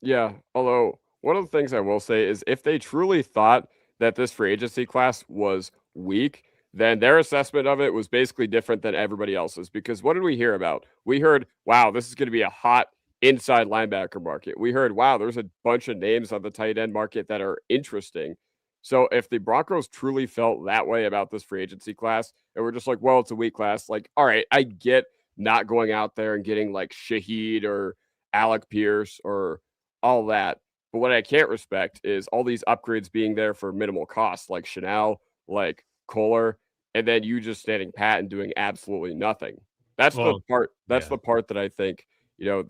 Yeah, although one of the things I will say is if they truly thought that this free agency class was weak, then their assessment of it was basically different than everybody else's. Because what did we hear about? We heard, wow, this is going to be a hot inside linebacker market. We heard, wow, there's a bunch of names on the tight end market that are interesting. So if the Broncos truly felt that way about this free agency class, and we're just like, well, it's a weak class, like, all right, I get not going out there and getting like Shaheed or Alec Pierce or all that. But what I can't respect is all these upgrades being there for minimal cost, like Chanel, like Kohler, and then you just standing pat and doing absolutely nothing. That's the part. That's the part that I think,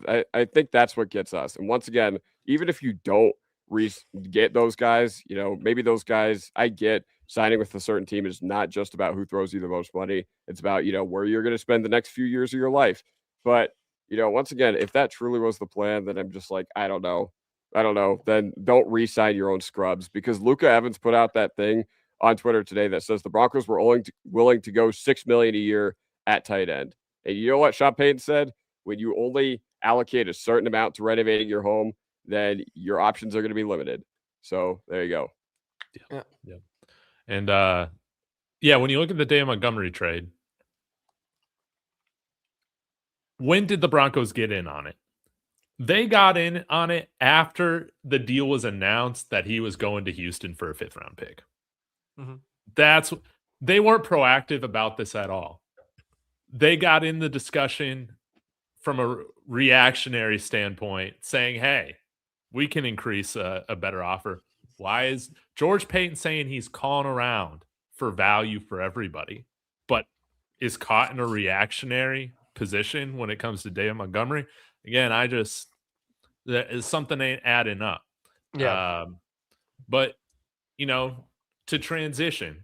I think that's what gets us. And once again, even if you don't get those guys, maybe those guys, I get signing with a certain team is not just about who throws you the most money. It's about, where you're going to spend the next few years of your life. But once again, if that truly was the plan, then I'm just like, I don't know. Then don't re-sign your own scrubs, because Luka Evans put out that thing on Twitter today that says the Broncos were willing to go $6 million a year at tight end. And you know what Sean Payton said? When you only allocate a certain amount to renovating your home, then your options are going to be limited. So there you go. Yeah. And when you look at the Dave Montgomery trade, when did the Broncos get in on it? They got in on it after the deal was announced that he was going to Houston for a 5th round pick. Mm-hmm. They weren't proactive about this at all. They got in the discussion from a reactionary standpoint, saying, hey, we can increase a better offer. Why is George Payton saying he's calling around for value for everybody, but is caught in a reactionary position when it comes to Dave Montgomery? Again, something ain't adding up. Yeah. But, to transition,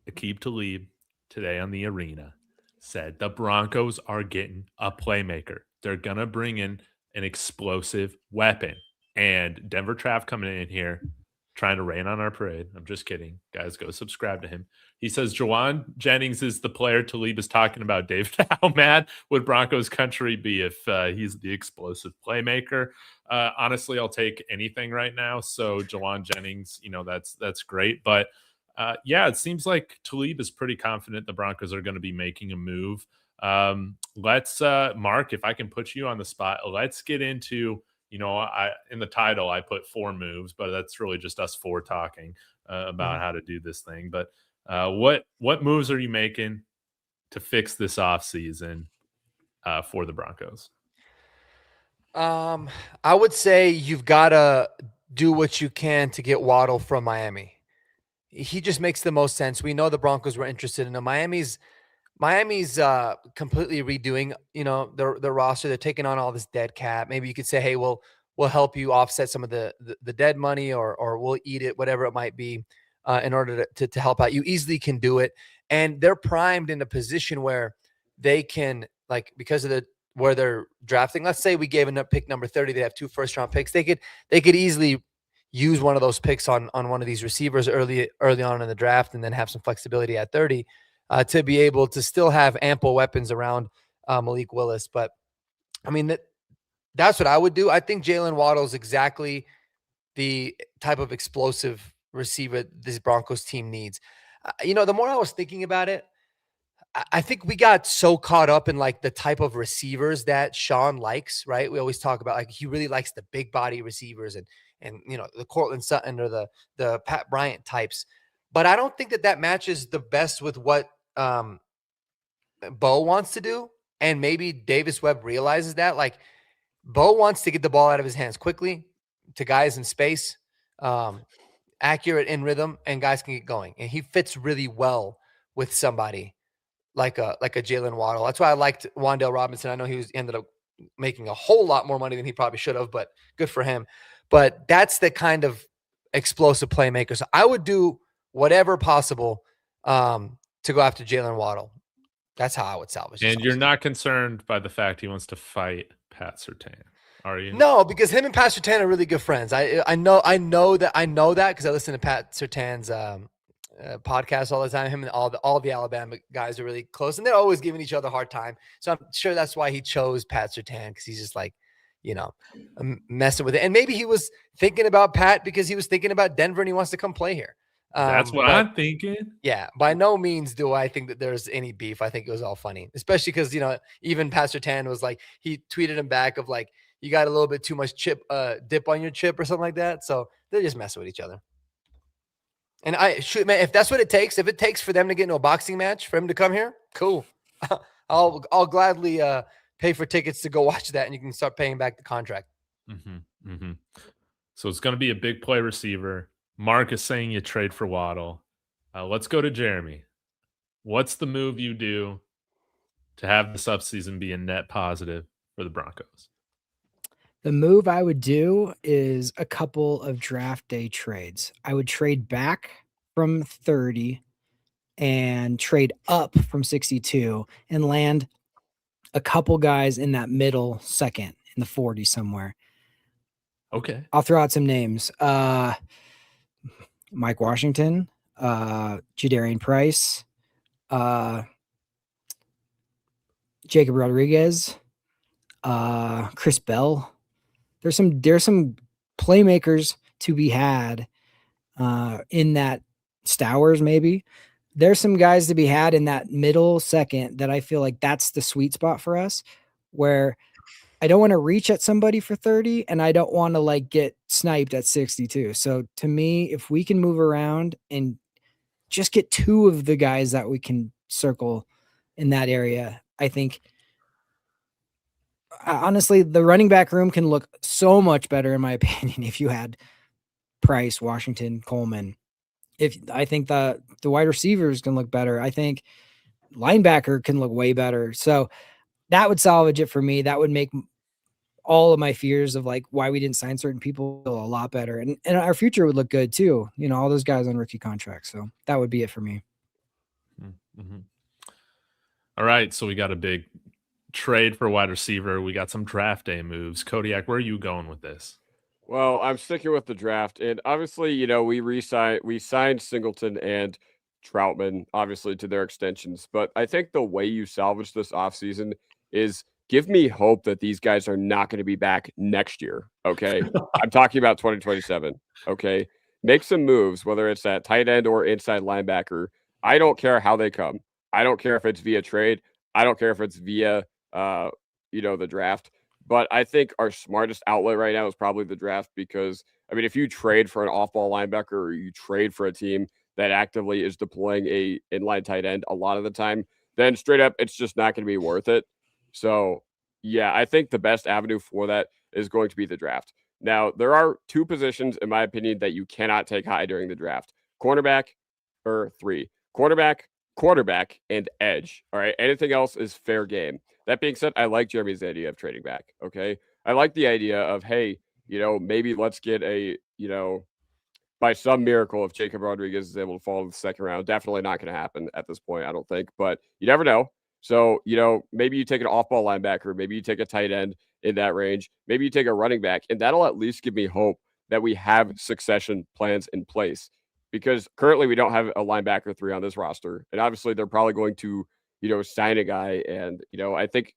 Aqib Talib today on the Arena said the Broncos are getting a playmaker. They're going to bring in an explosive weapon. And Denver Trav coming in here trying to rain on our parade. I'm just kidding. Guys, go subscribe to him. He says Jawan Jennings is the player Talib is talking about. Dave, how mad would Broncos country be if he's the explosive playmaker? Honestly, I'll take anything right now. So Jawan Jennings, that's great. But it seems like Talib is pretty confident the Broncos are going to be making a move. Let's Mark, if I can put you on the spot, let's get into, in the title, I put 4 moves, but that's really just us 4 talking about how to do this thing. But what moves are you making to fix this offseason for the Broncos? I would say you've got to do what you can to get Waddle from Miami. He just makes the most sense. We know the Broncos were interested in him. Miami's completely redoing, their roster. They're taking on all this dead cap. Maybe you could say, hey, we'll help you offset some of the dead money, or we'll eat it, whatever it might be, in order to help out. You easily can do it. And they're primed in a position where they can, like, because of where they're drafting. Let's say we gave them pick number 30. They have 2 first-round picks. They could easily use one of those picks on one of these receivers early on in the draft, and then have some flexibility at 30 to be able to still have ample weapons around Malik Willis. But I mean, that's what I would do. I think Jalen Waddle is exactly the type of explosive receiver this Broncos team needs. The more I was thinking about it, I think we got so caught up in like the type of receivers that Sean likes, right? We always talk about, like, he really likes the big body receivers and the Cortland Sutton or the Pat Bryant types. But I don't think that matches the best with what Bo wants to do. And maybe Davis Webb realizes that. Like, Bo wants to get the ball out of his hands quickly to guys in space, accurate in rhythm, and guys can get going. And he fits really well with somebody like a Jalen Waddle. That's why I liked Wan'Dale Robinson. I know he ended up making a whole lot more money than he probably should have, but good for him. But that's the kind of explosive playmaker. So I would do whatever possible to go after Jalen Waddle. That's how I would salvage. And you're not concerned by the fact he wants to fight Pat Surtain? Are you? No, because him and Pat Surtain are really good friends. I know that because I listen to Pat Surtain's podcast all the time. Him and all the Alabama guys are really close, and they're always giving each other a hard time. So I'm sure that's why he chose Pat Surtain, because he's just like, messing with it. And maybe he was thinking about Pat because he was thinking about Denver and he wants to come play here. That's what I'm thinking. Yeah, by no means do I think that there's any beef. I think it was all funny, especially because even Pat Surtain was like, he tweeted him back of like, you got a little bit too much dip on your chip or something like that. So they're just messing with each other. And man, if that's what it takes, if it takes for them to get into a boxing match for him to come here, cool. I'll gladly pay for tickets to go watch that, and you can start paying back the contract. Mm-hmm, mm-hmm. So it's going to be a big play receiver. Mark is saying you trade for Waddle. Let's go to Jeremy. What's the move you do to have this offseason be a net positive for the Broncos? The move I would do is a couple of draft day trades. I would trade back from 30 and trade up from 62 and land a couple guys in that middle second in the 40 somewhere. Okay. I'll throw out some names. Mike Washington, Jadarian Price, Jacob Rodriguez, Chris Bell. There's some playmakers to be had in that Stowers, maybe. There's some guys to be had in that middle second that I feel like that's the sweet spot for us, where I don't want to reach at somebody for 30 and I don't want to like get sniped at 62. So to me, if we can move around and just get two of the guys that we can circle in that area, I think honestly, the running back room can look so much better, in my opinion, if you had Price, Washington, Coleman. I think the wide receivers can look better. I think linebacker can look way better. So that would salvage it for me. That would make all of my fears of like why we didn't sign certain people a lot better. And our future would look good too. All those guys on rookie contracts. So that would be it for me. Mm-hmm. All right. So we got a big trade for wide receiver. We got some draft day moves. Kodiak, where are you going with this? Well, I'm sticking with the draft, and obviously, we signed Singleton and Troutman, obviously, to their extensions. But I think the way you salvage this offseason is give me hope that these guys are not going to be back next year. Okay, I'm talking about 2027. Okay, make some moves, whether it's at tight end or inside linebacker. I don't care how they come. I don't care if it's via trade. I don't care if it's via the draft. But I think our smartest outlet right now is probably the draft, because, I mean, if you trade for an off-ball linebacker or you trade for a team that actively is deploying a inline tight end a lot of the time, then straight up, it's just not going to be worth it. So, yeah, I think the best avenue for that is going to be the draft. Now, there are two positions, in my opinion, that you cannot take high during the draft. Quarterback, quarterback, and edge. All right, anything else is fair game. That being said, I like Jeremy's idea of trading back. Okay. I like the idea of, hey, maybe let's get by some miracle, if Jacob Rodriguez is able to fall in the second round. Definitely not going to happen at this point, I don't think, but you never know. So, maybe you take an off-ball linebacker, maybe you take a tight end in that range, maybe you take a running back, and that'll at least give me hope that we have succession plans in place, because currently we don't have a linebacker 3 on this roster. And obviously they're probably going to sign a guy. And, I think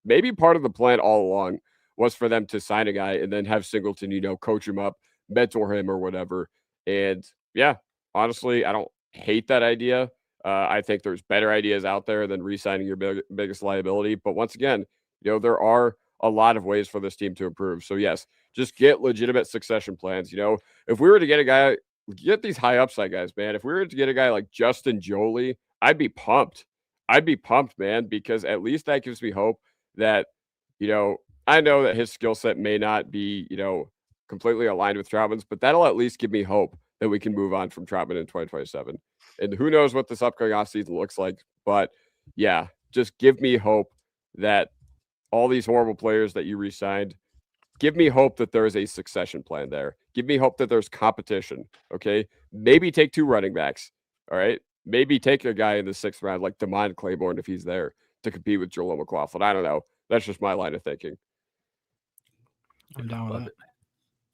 maybe part of the plan all along was for them to sign a guy and then have Singleton, coach him up, mentor him or whatever. And yeah, honestly, I don't hate that idea. I think there's better ideas out there than re-signing your biggest liability. But once again, there are a lot of ways for this team to improve. So yes, just get legitimate succession plans. If we were to get a guy, get these high upside guys, man. If we were to get a guy like Justin Jolie, I'd be pumped. Man, because at least that gives me hope that, I know that his skill set may not be, completely aligned with Troutman's, but that'll at least give me hope that we can move on from Troutman in 2027. And who knows what this upcoming offseason looks like. But yeah, just give me hope that all these horrible players that you re-signed, give me hope that there is a succession plan there. Give me hope that there's competition. Okay. Maybe take 2 running backs. All right. Maybe take a guy in the 6th round like Damon Claiborne if he's there to compete with Joel McLaughlin. I don't know. That's just my line of thinking. I'm down with that.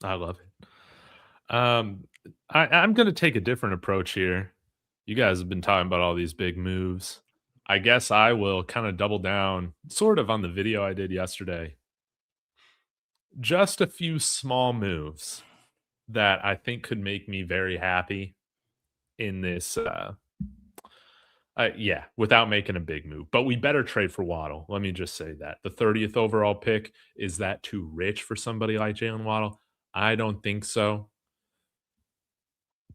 I love it. I'm going to take a different approach here. You guys have been talking about all these big moves. I guess I will kind of double down sort of on the video I did yesterday. Just a few small moves that I think could make me very happy in this without making a big move. But we better trade for Waddle. Let me just say that. The 30th overall pick, is that too rich for somebody like Jalen Waddle? I don't think so.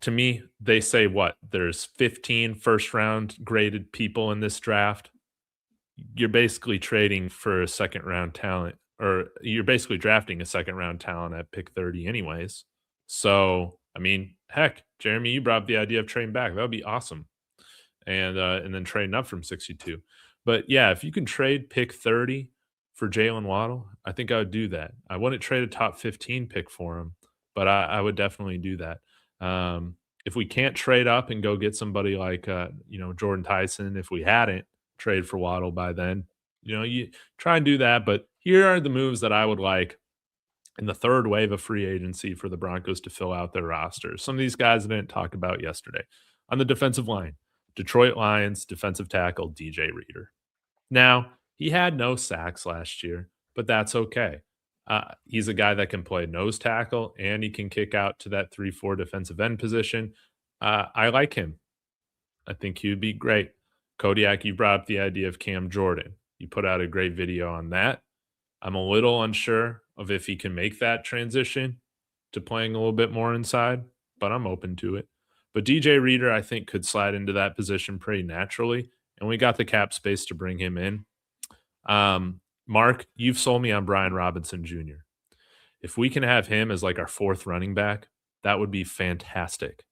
To me, they say what? There's 15 first-round graded people in this draft. You're basically trading for a second-round talent, or you're basically drafting a second-round talent at pick 30 anyways. So, I mean, heck, Jeremy, you brought up the idea of trading back. That would be awesome. And then trading up from 62. But yeah, if you can trade pick 30 for Jalen Waddle, I think I would do that. I wouldn't trade a top 15 pick for him, but I would definitely do that. If we can't trade up and go get somebody like Jordan Tyson, if we hadn't trade for Waddle by then, you try and do that. But here are the moves that I would like in the third wave of free agency for the Broncos to fill out their roster. Some of these guys I didn't talk about yesterday. On the defensive line, Detroit Lions defensive tackle DJ Reader. Now, he had no sacks last year, but that's okay. He's a guy that can play nose tackle, and he can kick out to that 3-4 defensive end position. I like him. I think he would be great. Kodiak, you brought up the idea of Cam Jordan. You put out a great video on that. I'm a little unsure of if he can make that transition to playing a little bit more inside, but I'm open to it. But DJ Reader, I think, could slide into that position pretty naturally, and we got the cap space to bring him in. Mark, you've sold me on Brian Robinson Jr. If we can have him as like our fourth running back, that would be fantastic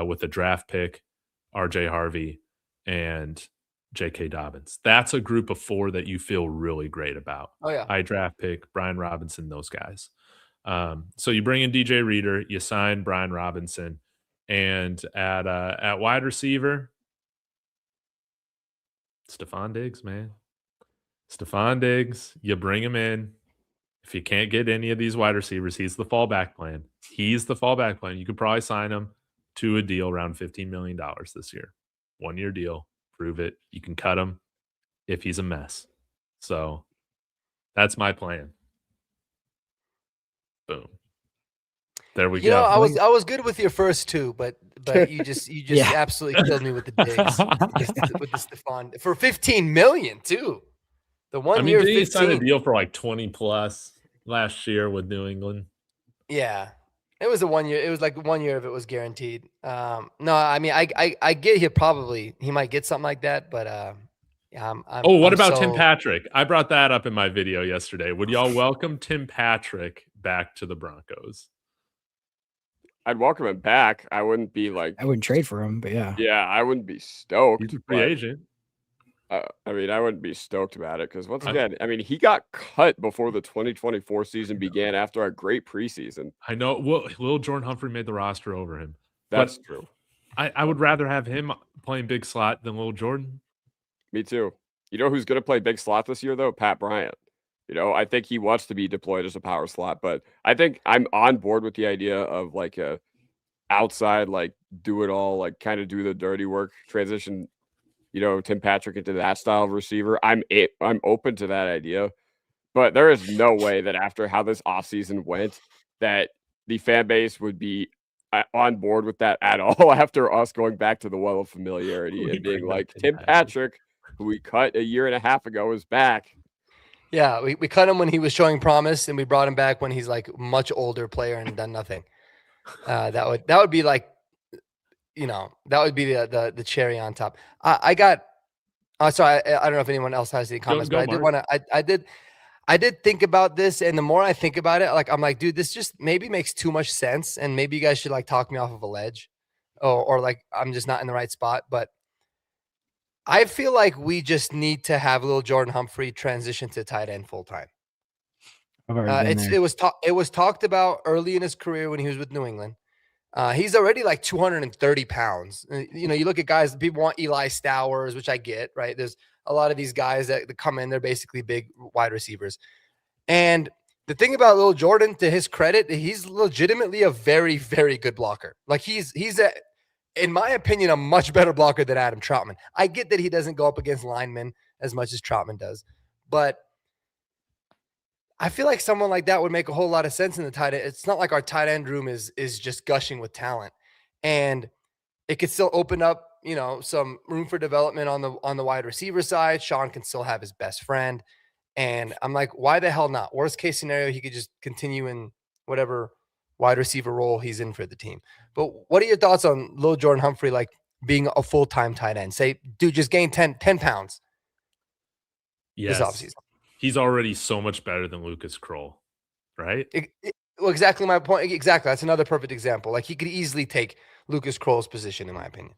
with a draft pick, RJ Harvey, and J.K. Dobbins. That's a group of four that you feel really great about. Oh, yeah. High draft pick, Brian Robinson, those guys. So you bring in DJ Reader, you sign Brian Robinson, and at wide receiver, Stephon Diggs, man. Stephon Diggs, you bring him in. If you can't get any of these wide receivers, he's the fallback plan. He's the fallback plan. You could probably sign him to a deal around $15 million this year. 1-year deal. Prove it. You can cut him if he's a mess. So that's my plan. Boom. There we go. I was good with your first two, but you just absolutely killed me with the Diggs with the Stephon for $15 million too. The 1 year, he signed a deal for like 20 plus last year with New England. Yeah, it was a 1 year. It was like 1 year if it was guaranteed. No, I mean, I get he might get something like that, but what about Tim Patrick? I brought that up in my video yesterday. Would y'all welcome Tim Patrick back to the Broncos? I'd welcome him back. I wouldn't be like, I wouldn't trade for him, but yeah. Yeah, I wouldn't be stoked. He's a free agent. I mean, I wouldn't be stoked about it because once again, I mean, he got cut before the 2024 season began after a great preseason. I know. Well, Lil Jordan Humphrey made the roster over him. That's true. I would rather have him playing big slot than Lil Jordan. Me too. You know who's going to play big slot this year, though? Pat Bryant. I think he wants to be deployed as a power slot, but I think I'm on board with the idea of like a outside, like do it all, like kind of do the dirty work transition. Tim Patrick into that style of receiver. I'm open to that idea, but there is no way that after how this offseason went, that the fan base would be on board with that at all after us going back to the well of familiarity and being like, Tim Patrick, who we cut a year and a half ago, is back. Yeah, we cut him when he was showing promise, and we brought him back when he's like much older player and done nothing. That would be like, that would be the cherry on top. I don't know if anyone else has any comments, but I did think about this, and the more I think about it, like I'm like, dude, this just maybe makes too much sense, and maybe you guys should like talk me off of a ledge, or like I'm just not in the right spot. But I feel like we just need to have Lil Jordan Humphrey transition to tight end full time. It was talked about early in his career when he was with New England. He's already like 230 pounds. You look at guys, people want Eli Stowers, which I get, right? There's a lot of these guys that come in, they're basically big wide receivers. And The thing about Lil Jordan, to his credit, he's legitimately a very, very good blocker. Like he's in my opinion, a much better blocker than Adam Troutman. I get that he doesn't go up against linemen as much as Troutman does, but I feel like someone like that would make a whole lot of sense in the tight end. It's not like our tight end room is just gushing with talent, and it could still open up, some room for development on the wide receiver side. Sean can still have his best friend. And I'm like, why the hell not? Worst case scenario, he could just continue in whatever wide receiver role he's in for the team. But what are your thoughts on Lil Jordan Humphrey, like being a full-time tight end? Say, dude, just gain 10 pounds Yes. this offseason. He's already so much better than Lucas Kroll, right? Well, exactly my point. Exactly. That's another perfect example. Like he could easily take Lucas Kroll's position, in my opinion.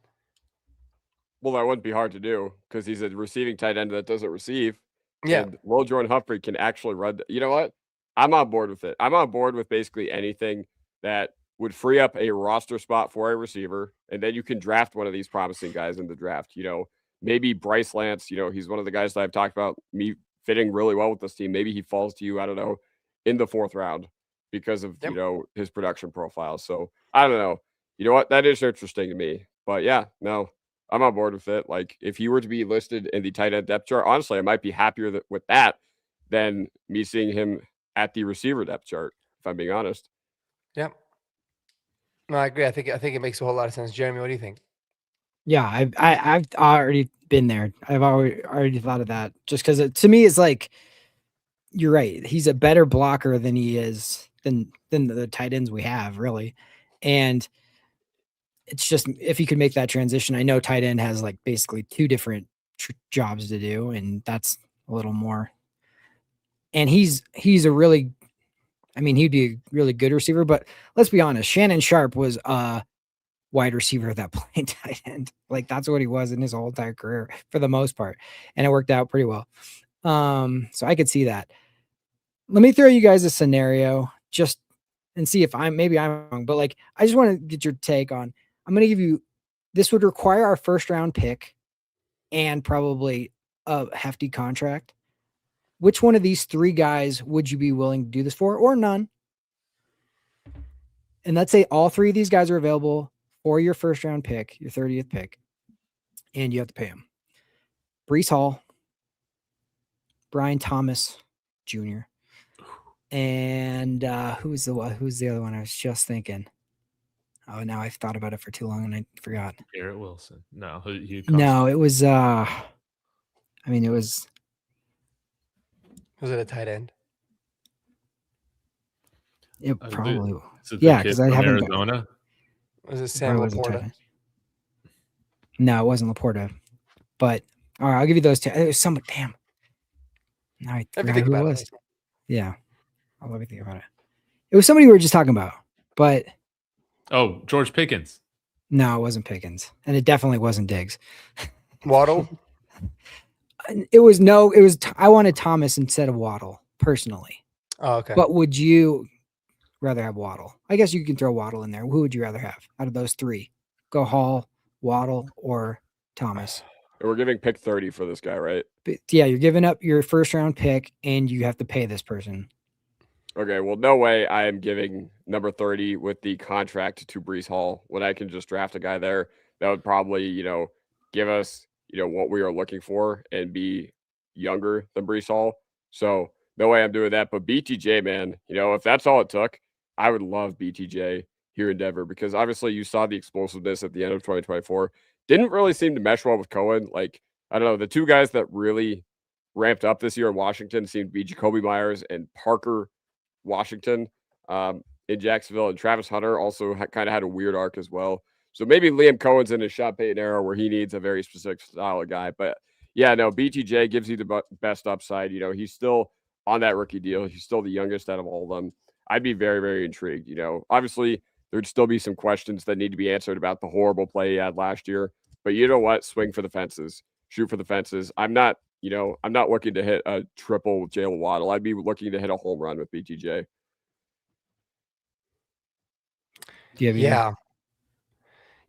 Well, that wouldn't be hard to do because he's a receiving tight end that doesn't receive. Yeah. And Lil Jordan Humphrey can actually run. You know what? I'm on board with it. I'm on board with basically anything that would free up a roster spot for a receiver. And then you can draft one of these promising guys in the draft. Maybe Bryce Lance, he's one of the guys that I've talked about me fitting really well with this team. Maybe he falls to you, I don't know, in the 4th round because of, his production profile. So I don't know. You know what? That is interesting to me. But yeah, no, I'm on board with it. Like if he were to be listed in the tight end depth chart, honestly, I might be happier with that than me seeing him at the receiver depth chart, if I'm being honest. Yep. No, I agree. I think it makes a whole lot of sense. Jeremy, what do you think? Yeah, I've already been there. I've already thought of that. Just because to me, it's like you're right. He's a better blocker than he is than the tight ends we have, really. And it's just if he could make that transition. I know tight end has like basically 2 different jobs to do, and that's a little more. And he's a really, he'd be a really good receiver. But let's be honest, Shannon Sharp was wide receiver that played tight end. Like that's what he was in his whole entire career for the most part. And it worked out pretty well. So I could see that. Let me throw you guys a scenario just and see if maybe I'm wrong, but like, I just want to get your take on, I'm going to give you, this would require our 1st round pick and probably a hefty contract. Which one of these 3 guys would you be willing to do this for, or none? And let's say all 3 of these guys are available for your 1st round pick, your 30th pick, and you have to pay them. Breece Hall, Brian Thomas Jr., and who's the other one I was just thinking? Oh, now I've thought about it for too long and I forgot. Garrett Wilson. No, no, it was. It was. Was it a tight end? It probably. Yeah, because I haven't. Arizona. Was it Sam Laporta? No, it wasn't Laporta. But all right, I'll give you those 2. It was somebody. Damn. No, I forgot who it was. Yeah, I'll let me think about it. It was somebody we were just talking about, but. Oh, George Pickens. No, it wasn't Pickens, and it definitely wasn't Diggs. Waddle. It was. I wanted Thomas instead of Waddle personally. Oh, okay. But would you rather have Waddle? I guess you can throw Waddle in there. Who would you rather have out of those 3? Go Hall, Waddle, or Thomas? And we're giving pick 30 for this guy, right? But yeah, you're giving up your 1st round pick, and you have to pay this person. Okay, well, no way I am giving number 30 with the contract to Breece Hall when I can just draft a guy there that would probably, give us, what we are looking for and be younger than Breece Hall. So no way I'm doing that. But BTJ, man, if that's all it took, I would love BTJ here in Denver because obviously you saw the explosiveness at the end of 2024. Didn't really seem to mesh well with Cohen. Like, I don't know, the 2 guys that really ramped up this year in Washington seemed to be Jacoby Myers and Parker Washington in Jacksonville, and Travis Hunter also kind of had a weird arc as well. So maybe Liam Cohen's in his Sean Payton era where he needs a very specific style of guy. But yeah, no, BTJ gives you the best upside. He's still on that rookie deal. He's still the youngest out of all of them. I'd be very, very intrigued. Obviously there'd still be some questions that need to be answered about the horrible play he had last year. But you know what? Swing for the fences, shoot for the fences. I'm not looking to hit a triple with Jaylen Waddle. I'd be looking to hit a home run with BTJ.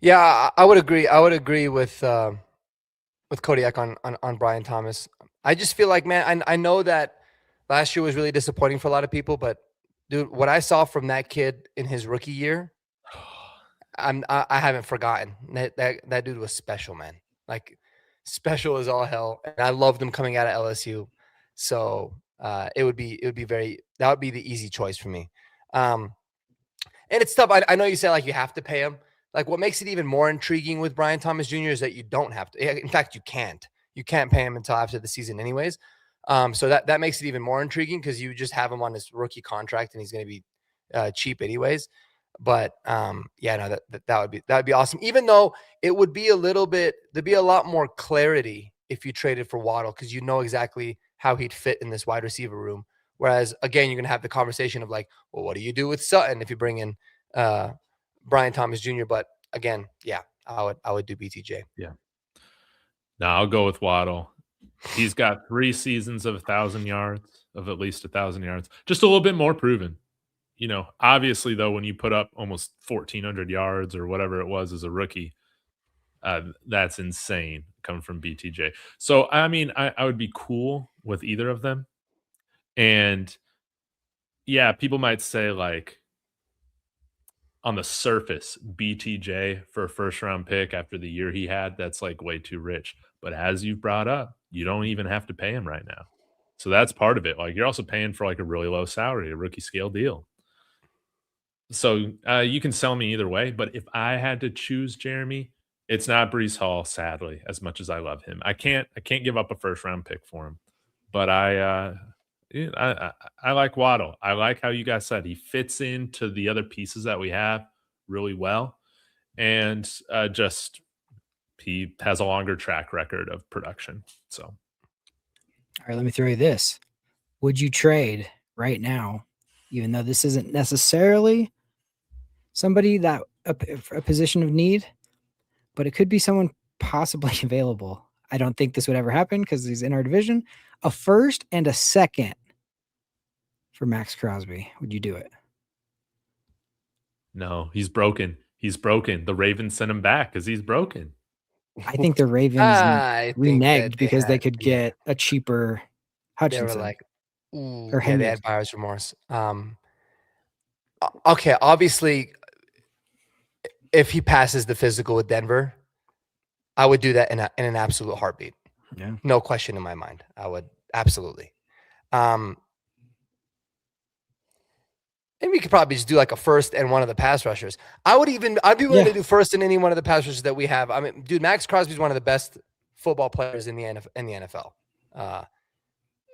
Yeah, I would agree. I would agree with Kodiak on Brian Thomas. I just feel like, man, I know that Last year was really disappointing for a lot of people, but dude, what I saw from that kid in his rookie year, I haven't forgotten. That dude was special, man. Like special as all hell. And I loved him coming out of LSU. So that would be the easy choice for me. And it's tough. I know you say like you have to pay him. Like what makes it even more intriguing with Brian Thomas Jr. is that you don't have to. In fact, you can't. You can't pay him until after the season, anyways. So that makes it even more intriguing because you just have him on his rookie contract and he's going to be cheap anyways. But yeah, no, that would be awesome. Even though it would be there'd be a lot more clarity if you traded for Waddle because you know exactly how he'd fit in this wide receiver room. Whereas again, you're gonna have the conversation of like, well, what do you do with Sutton if you bring in Brian Thomas Jr.? But again, yeah, I would do BTJ. Yeah. No, I'll go with Waddle. He's got 3 seasons of 1,000 yards, of at least 1,000 yards. Just a little bit more proven. You know, obviously, though, when you put up almost 1,400 yards or whatever it was as a rookie, that's insane coming from BTJ. So, I mean, I would be cool with either of them. And, yeah, people might say, like, on the surface, BTJ for a first-round pick after the year he had, that's, like, way too rich. But as you've brought up, you don't even have to pay him right now. So that's part of it. Like, you're also paying for, like, a really low salary, a rookie scale deal. So you can sell me either way, but if I had to choose Jeremy, it's not Breece Hall, sadly, as much as I love him. I can't give up a first round pick for him. But I like Waddle. I like how you guys said he fits into the other pieces that we have really well. And just he has a longer track record of production. So All right, let me throw you this. Would you trade right now, even though this isn't necessarily somebody that a position of need, but it could be someone possibly available? I don't think this would ever happen because he's in our division. A first and a second for Max Crosby. Would you do it? no, he's broken. He's broken. The Ravens sent him back because he's broken. I think the Ravens reneged because they could get a cheaper Hutchinson. They were like, ooh, or yeah, they had buyer's remorse. Okay, obviously, if he passes the physical with Denver, I would do that in an absolute heartbeat. Yeah. No question in my mind. I would absolutely. And we could probably just do like a first and one of the pass rushers. I'd be willing to do first in any one of the pass rushers that we have. I mean, dude, Max Crosby's one of the best football players in the NFL.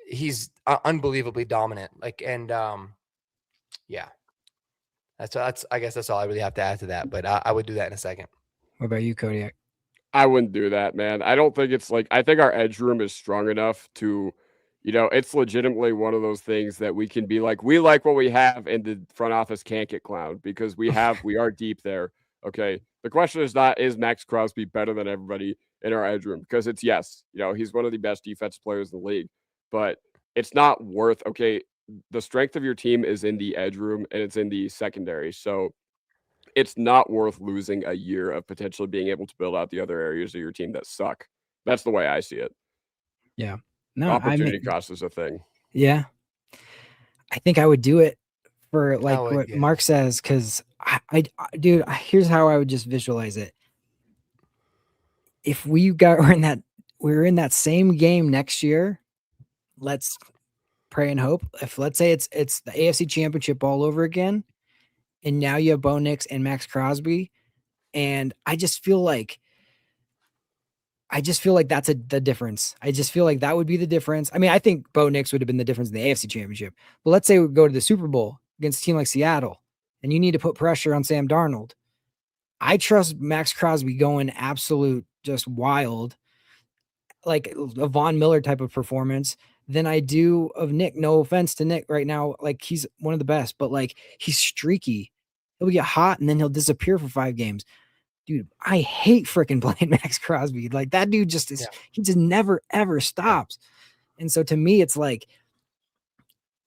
He's unbelievably dominant. Yeah. That's I guess that's all I really have to add to that. But I would do that in a second. What about you, Kodiak? I wouldn't do that, man. I don't think it's like, I think our edge room is strong enough to, it's legitimately one of those things that we can be like, we like what we have, and the front office can't get clowned because we are deep there. Okay. The question is not, is Max Crosby better than everybody in our edge room? Because it's yes. He's one of the best defensive players in the league, but it's not worth, okay, the strength of your team is in the edge room and it's in the secondary. So it's not worth losing a year of potentially being able to build out the other areas of your team that suck. That's the way I see it. Yeah. No, opportunity cost is a thing. Yeah. I think I would do it for what Mark says, because dude, here's how I would just visualize it. If we're in that same game next year, let's pray and hope. If let's say it's the AFC Championship all over again, and now you have Bo Nix and Max Crosby, and I just feel like that's the difference. I just feel like that would be the difference. I mean, I think Bo Nix would have been the difference in the AFC Championship. But let's say we go to the Super Bowl against a team like Seattle, and you need to put pressure on Sam Darnold. I trust Max Crosby going absolute just wild, like a Von Miller type of performance, than I do of Nick. No offense to Nick right now. Like, he's one of the best, but like, he's streaky. He'll get hot and then he'll disappear for 5 games. Dude, I hate freaking playing Max Crosby. Like, that dude just is, he just never, ever stops. And so to me, it's like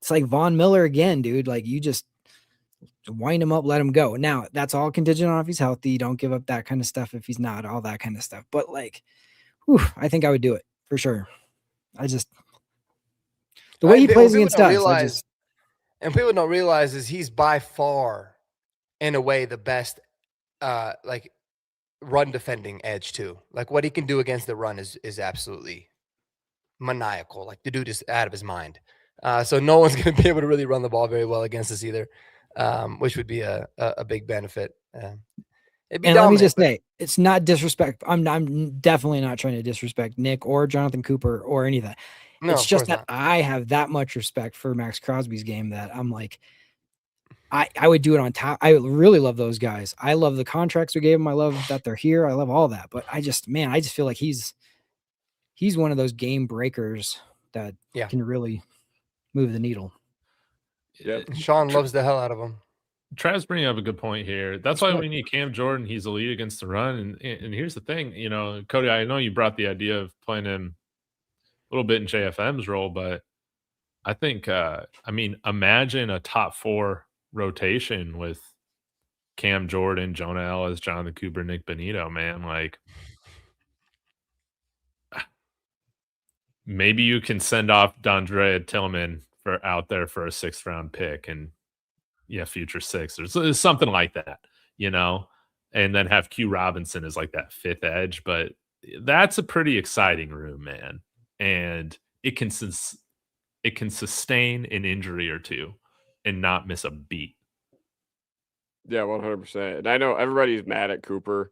Von Miller again, dude. Like, you just wind him up, let him go. Now, that's all contingent on if he's healthy. Don't give up that kind of stuff if he's not, all that kind of stuff. But like, I think I would do it for sure. The way he plays what against people don't us, realize, and people don't realize, is he's by far, in a way, the best, like run defending edge too. Like what he can do against the run is absolutely maniacal. Like the dude is out of his mind. So no one's going to be able to really run the ball very well against us either, which would be a big benefit. It'd be and let me dominant, just but say, it's not disrespect. I'm definitely not trying to disrespect Nick or Jonathan Cooper or any of that. no, It's of just course that not. I have that much respect for Max Crosby's game that I'm like, I would do it on top. I really love those guys. I love the contracts we gave them. I love that they're here. I love all that. But I just feel like he's one of those game breakers that Yeah. can really move the needle. Yep. Sean loves the hell out of him. Trav's bringing up a good point here. That's why we need Cam Jordan. He's elite against the run. And here's the thing, you know, Cody, I know you brought the idea of playing him a little bit in JFM's role, but I think, imagine a top 4 rotation with Cam Jordan, Jonah Ellis, Jonathan Cooper, Nick Bonito, man. Like, maybe you can send off Dondrea Tillman out there for a 6th round pick and future 6 or something like that, you know, and then have Q Robinson as like that 5th edge. But that's a pretty exciting room, man. And it can sustain an injury or two and not miss a beat. Yeah, 100%. And I know everybody's mad at Cooper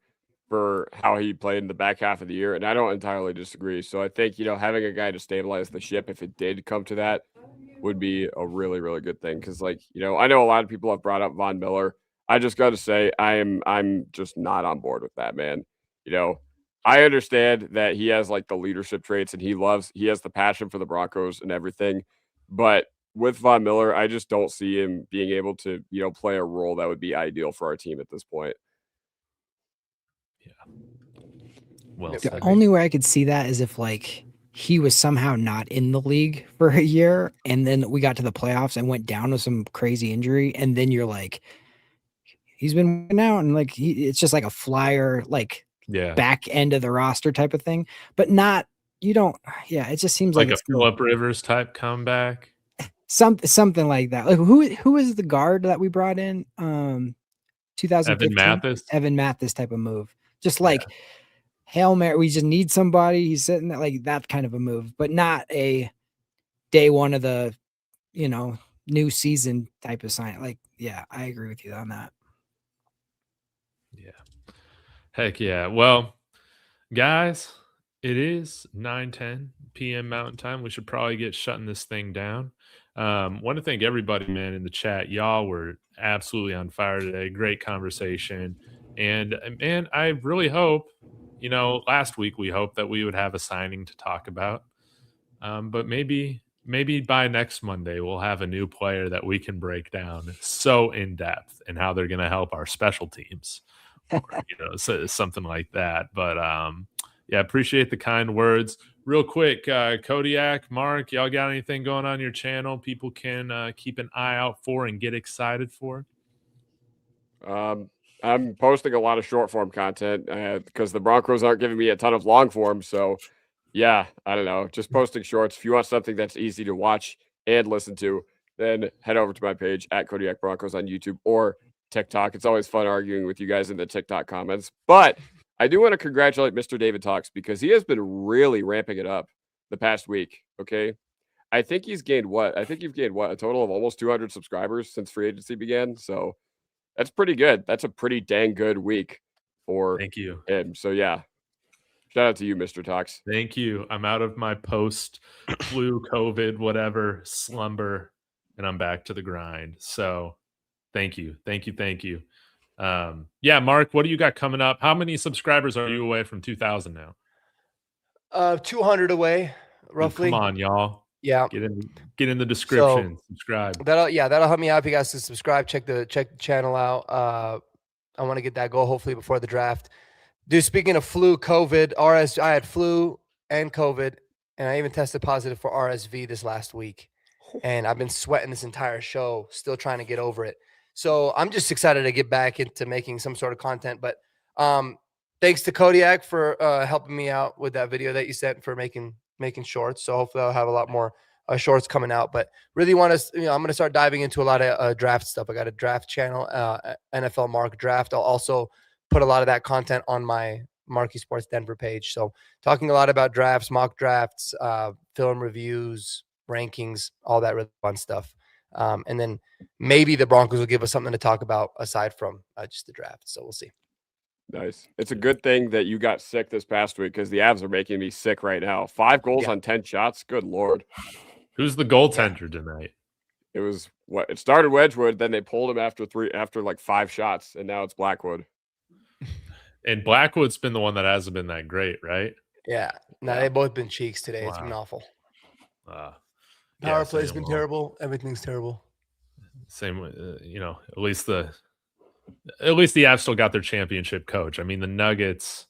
for how he played in the back half of the year, and I don't entirely disagree. So I think, you know, having a guy to stabilize the ship, if it did come to that, would be a really, really good thing. Because, like, you know, I know a lot of people have brought up Von Miller. I just got to say, I'm just not on board with that, man. You know, I understand that he has like the leadership traits and he has the passion for the Broncos and everything, but with Von Miller, I just don't see him being able to, you know, play a role that would be ideal for our team at this point. Yeah. Well, The only way I could see that is if like he was somehow not in the league for a year and then we got to the playoffs and went down with some crazy injury. And then you're like, he's been out and like, it's just like a flyer, like back end of the roster type of thing, but not, it just seems like a Phillip Rivers type comeback. Something like that. Like who is the guard that we brought in? 2015? Evan Mathis type of move. Just like Hail Mary, we just need somebody. He's sitting there like that kind of a move, but not a day one of the, you know, new season type of sign. Like, yeah, I agree with you on that. Yeah. Heck yeah. Well, guys, it is 9:10 p.m. Mountain Time. We should probably get shutting this thing down. Want to thank everybody, man, in the chat. Y'all were absolutely on fire today. Great conversation. And, man, I really hope, you know, last week we hoped that we would have a signing to talk about. But maybe by next Monday we'll have a new player that we can break down so in depth and how they're going to help our special teams, or, you know, something like that. But yeah, appreciate the kind words. Real quick, Kodiak, Mark, y'all got anything going on your channel people can keep an eye out for and get excited for? I'm posting a lot of short form content because the Broncos aren't giving me a ton of long form. So, yeah, I don't know. Just posting shorts. If you want something that's easy to watch and listen to, then head over to my page at Kodiak Broncos on YouTube or TikTok. It's always fun arguing with you guys in the TikTok comments. But I do want to congratulate Mr. David Talks because he has been really ramping it up the past week. Okay. I think you've gained a total of almost 200 subscribers since free agency began. So that's pretty good. That's a pretty dang good week for him. So yeah, shout out to you, Mr. Talks. Thank you. I'm out of my post-flu, COVID, whatever slumber, and I'm back to the grind. So thank you. Yeah, Mark, what do you got coming up? How many subscribers are you away from 2,000 now? 200 away, roughly. Come on, y'all. Yeah. Get in the description. Subscribe. That'll help me out if you guys to subscribe. Check the channel out. I want to get that goal hopefully before the draft. Dude, speaking of flu, COVID, I had flu and COVID, and I even tested positive for RSV this last week. And I've been sweating this entire show, still trying to get over it. So I'm just excited to get back into making some sort of content. But thanks to Kodiak for helping me out with that video that you sent for making shorts. So hopefully I'll have a lot more shorts coming out. But really want to, I'm going to start diving into a lot of draft stuff. I got a draft channel, NFL Mark Draft. I'll also put a lot of that content on my Marcky Sports Denver page. So talking a lot about drafts, mock drafts, film reviews, rankings, all that really fun stuff. And then maybe the Broncos will give us something to talk about aside from just the draft. So we'll see. Nice. It's a good thing that you got sick this past week because the Avs are making me sick right now. 5 goals on 10 shots. Good Lord. Who's the goaltender tonight? It was it started Wedgwood, then they pulled him after like 5 shots, and now it's Blackwood. And Blackwood's been the one that hasn't been that great, right? Yeah. No, they've both been cheeks today. Wow. It's been awful. Power play's been terrible. Everything's terrible. Same with, at least the Avs still got their championship coach. I mean, the Nuggets,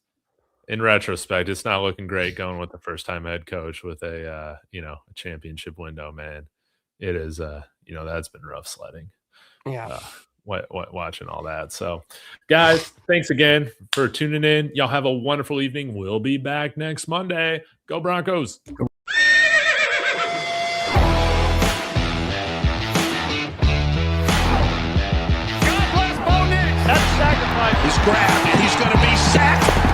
in retrospect, it's not looking great going with the first-time head coach with a championship window, man. It is, that's been rough sledding. Yeah. Watching all that. So, guys, thanks again for tuning in. Y'all have a wonderful evening. We'll be back next Monday. Go Broncos. God bless Bo Nix. That's sacrifice. He's grabbed and he's going to be sacked.